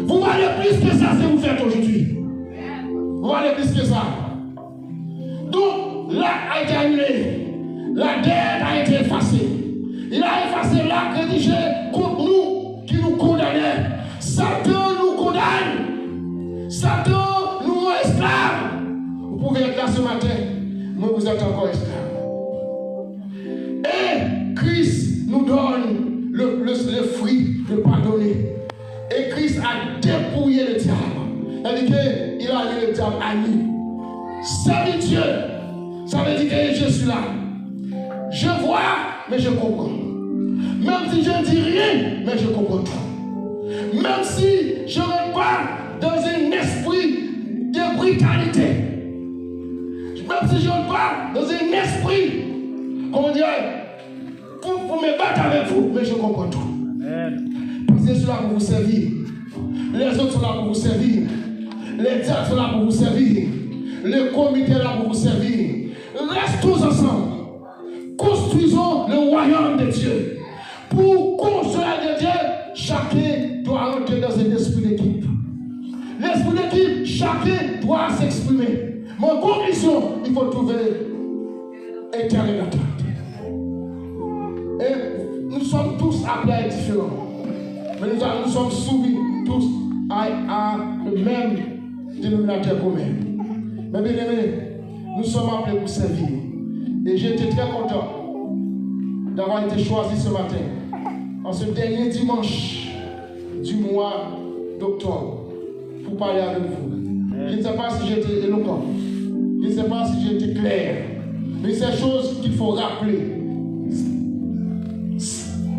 Vous valez plus que ça ce que vous faites aujourd'hui. Vous valez plus que ça. Donc, l'acte a été annulé. La dette a été effacée. Il a effacé l'acte rédigé contre nous, qui nous condamnait. Satan nous condamne. Satan nous rend esclaves. Vous pouvez être là ce matin, mais vous êtes encore esclaves. Et Christ nous donne le fruit de pardonner. Et Christ a dépouillé le diable. C'est-à-dire qu'il a mis le diable ami. Servir Dieu, ça veut dire que je suis là. Je vois, mais je comprends. Même si je ne dis rien, mais je comprends tout. Même si je ne rentre pas dans un esprit de brutalité. Même si je ne rentre pas dans un esprit, comment dire, pour me battre avec vous, mais je comprends tout. Parce que je suis là pour vous servir. Les autres sont là pour vous servir. Les diacres sont là pour vous servir. Le comité est là pour vous servir. Restons tous ensemble. Construisons le royaume de Dieu. Pour construire de Dieu, chacun doit rentrer dans un esprit d'équipe. L'esprit d'équipe, chacun doit s'exprimer. Mon conclusion, il faut trouver éternel attente. Et nous sommes tous appelés à être différents. Mais nous sommes soumis tous à le même dénominateur commun. Mais bien aimés, nous sommes appelés pour servir. Et j'ai été très content d'avoir été choisi ce matin, en ce dernier dimanche du mois d'octobre, pour parler avec vous. Je ne sais pas si j'étais éloquent, je ne sais pas si j'étais clair, mais c'est des choses qu'il faut rappeler,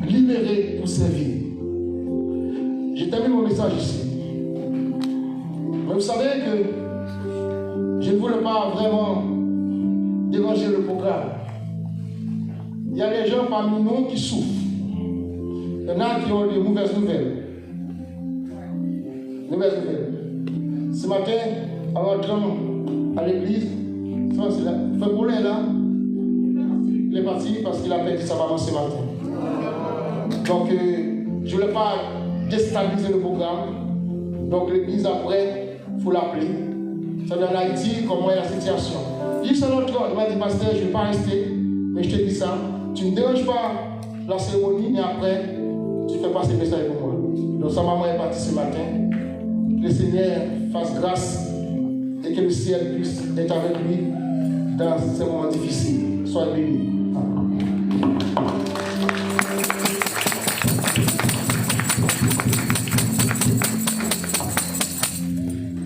libérer pour servir. J'ai terminé mon message ici. Mais vous savez que je ne voulais pas vraiment déranger le programme. Il y a des gens parmi nous qui souffrent. Il y en a qui ont de mauvaises nouvelles. Ce matin, en rentrant à l'église, le poulet là, il est parti parce qu'il a perdu sa maman ce matin. Donc, je ne voulais pas déstabiliser le programme. Donc, l'église après, il faut l'appeler. Ça vient en Haïti, comment est la situation. Il dit, c'est notre ordre. Il m'a dit, pasteur, je ne vais pas rester, mais je te dis ça. Tu ne déranges pas la cérémonie, mais après, tu fais passer le message pour moi. Donc, sa maman est partie ce matin. Que le Seigneur fasse grâce et que le ciel puisse être avec lui dans ces moments difficiles. Sois béni.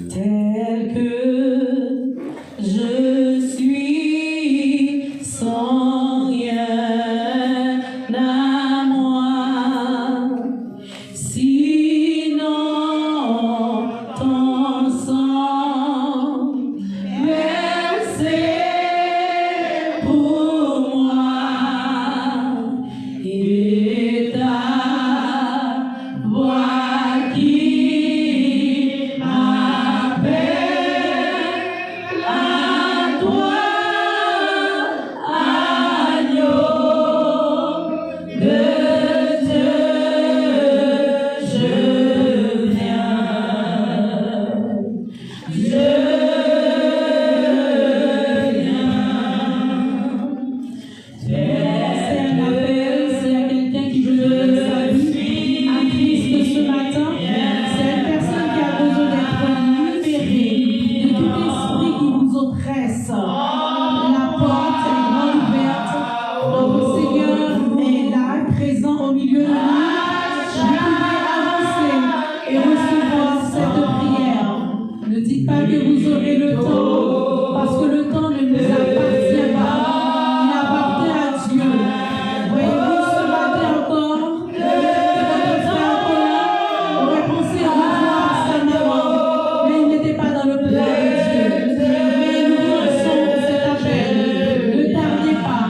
Tel que je suis sans rien à moi, sinon ton sang versé pour moi et ta voix qui m'appelle. dites pas que vous aurez le temps, parce que le temps ne nous appartient pas. Il appartient à Dieu. Voyez-vous, ce matin encore, votre frère Paul aurait pensé à revoir sa maman, mais il n'était pas dans le plan de Dieu. Mais nous lançons cet appel. Ne tardez pas.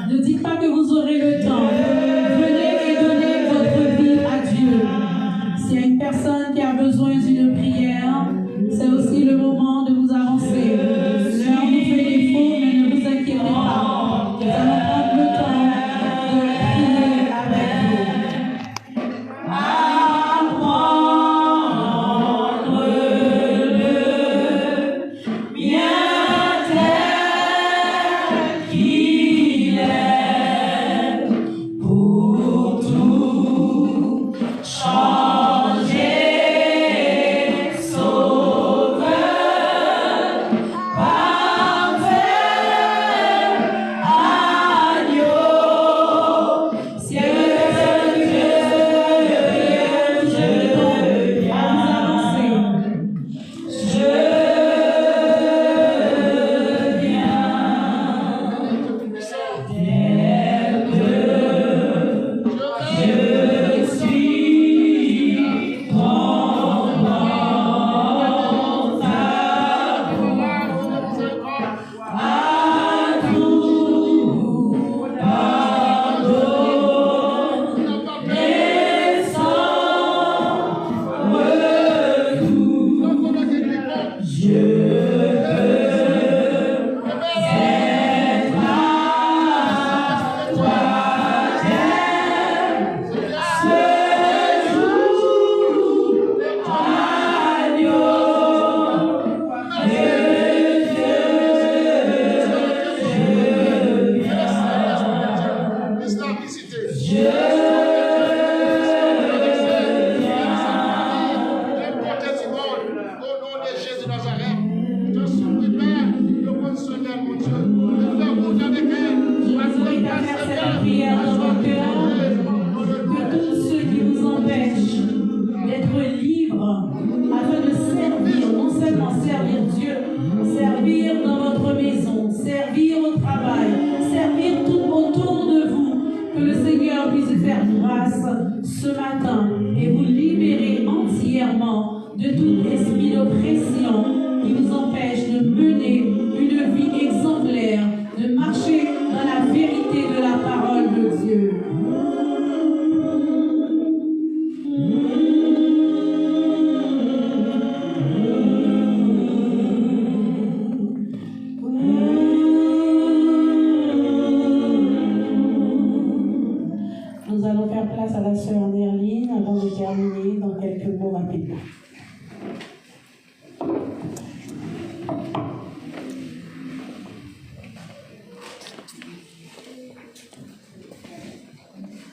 Ne dites pas que vous aurez le temps. Venez et donnez votre vie à Dieu. S'il y a une personne qui a besoin d'une prière, c'est aussi le moment de vous avancer. L'heure nous fait défaut, mais ne vous inquiétez pas. Nous allons prendre le temps de prier avec vous. Apprendre-le bien tel qu'il est pour tout changer.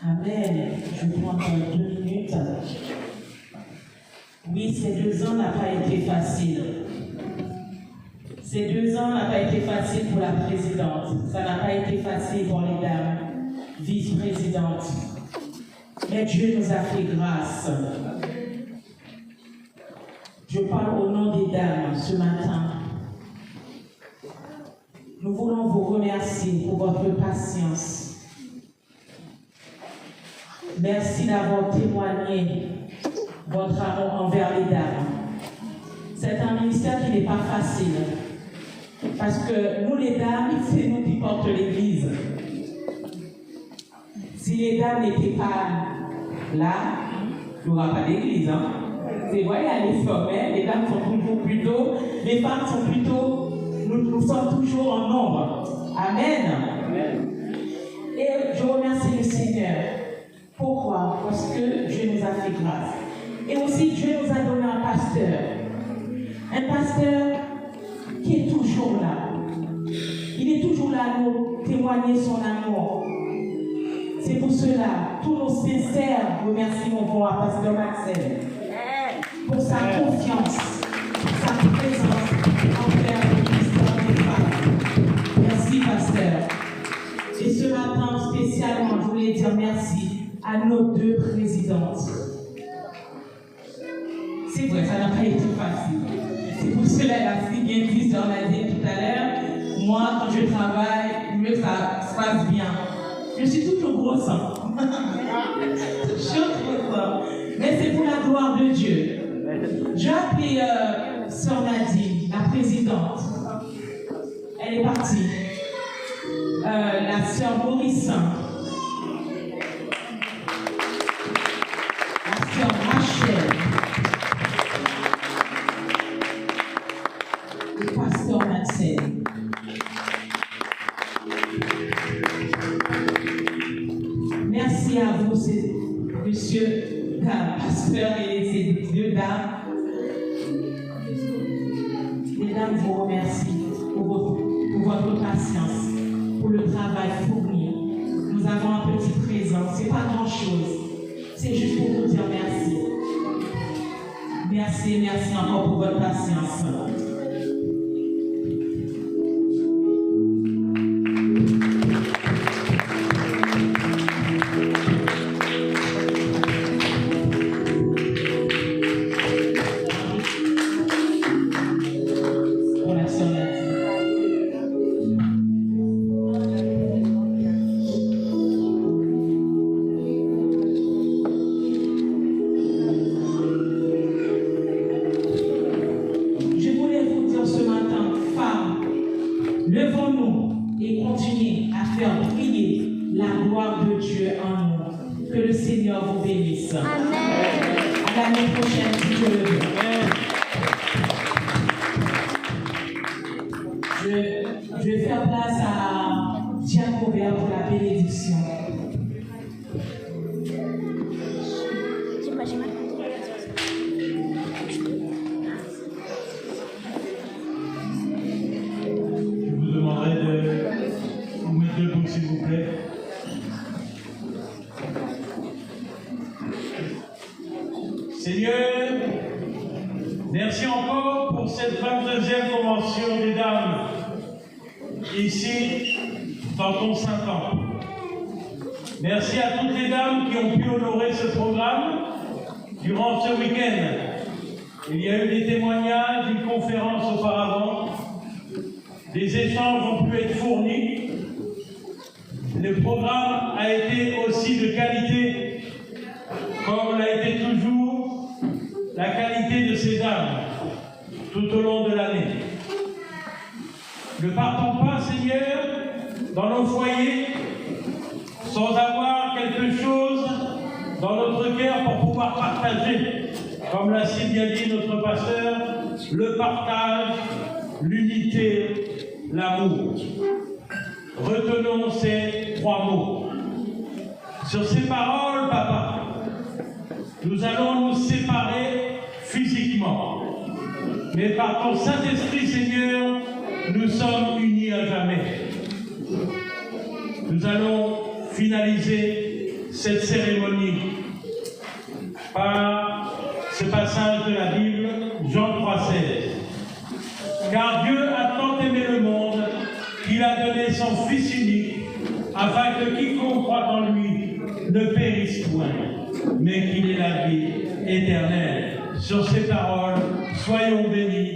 Amen. Je prends encore 2 minutes. Oui, ces 2 ans n'a pas été facile. Ces 2 ans n'a pas été facile pour la présidente. Ça n'a pas été facile pour les dames vice-présidentes. Mais Dieu nous a fait grâce. Je parle au nom des dames ce matin. Nous voulons vous remercier pour votre patience. Merci d'avoir témoigné votre amour envers les dames. C'est un ministère qui n'est pas facile. Parce que nous, les dames, c'est nous qui portons l'Église. Si les dames n'étaient pas là, il n'y aura pas d'Église. Hein? C'est vrai, il y a les femmes, les dames sont toujours plutôt, les femmes sont plutôt, nous sommes toujours en nombre. Amen. Amen. Et je remercie le Seigneur. Pourquoi? Parce que Dieu nous a fait grâce. Et aussi, Dieu nous a donné un pasteur. Un pasteur qui est toujours là. Il est toujours là à nous témoigner son amour. C'est pour cela, tous nos sincères remerciements vont à pasteur Maxel pour sa confiance, pour sa présence envers l'Église des femmes. Merci, pasteur. Et ce matin, spécialement, je voulais dire merci à nos 2 présidentes. C'est vrai, ça n'a pas été facile. C'est pour cela l'a si bien dit sur la dit tout à l'heure, moi, quand je travaille, mieux ça se passe bien. Je suis toujours grossant. Toujours grossant. Mais c'est pour la gloire de Dieu. J'ai appelé Sœur Nadine, la présidente. Elle est partie. La Sœur Maurice. La Sœur Rachel. Le pasteur Mansell. Merci à vous, monsieur pasteur et ces deux dames. Les dames vous remercient pour votre patience, pour le travail fourni. Nous avons un petit présent, ce n'est pas grand-chose. C'est juste pour vous dire merci. Merci, merci encore pour votre patience. Je vais faire place à Diane Robert pour la bénédiction.
Je vous demanderai de vous mettre debout, s'il vous plaît. Seigneur, merci encore pour cette 22e convention des dames, ici, dans ton Saint-Temple. Merci à toutes les dames qui ont pu honorer ce programme durant ce week-end. Il y a eu des témoignages, une conférence auparavant, des échanges ont pu être fournis. Le programme a été aussi de qualité, comme l'a été toujours la qualité de ces dames tout au long de l'année. Ne partons pas, Seigneur, dans nos foyers sans avoir quelque chose dans notre cœur pour pouvoir partager, comme l'a si bien dit notre pasteur, le partage, l'unité, l'amour. Retenons ces 3 mots. Sur ces paroles, Papa, nous allons nous séparer physiquement. Mais par ton Saint-Esprit, Seigneur, nous sommes unis à jamais. Nous allons finaliser cette cérémonie par ce passage de la Bible, Jean 3,16. Car Dieu a tant aimé le monde qu'il a donné son Fils unique, afin que quiconque croit en lui ne périsse point, mais qu'il ait la vie éternelle. Sur ces paroles, soyons bénis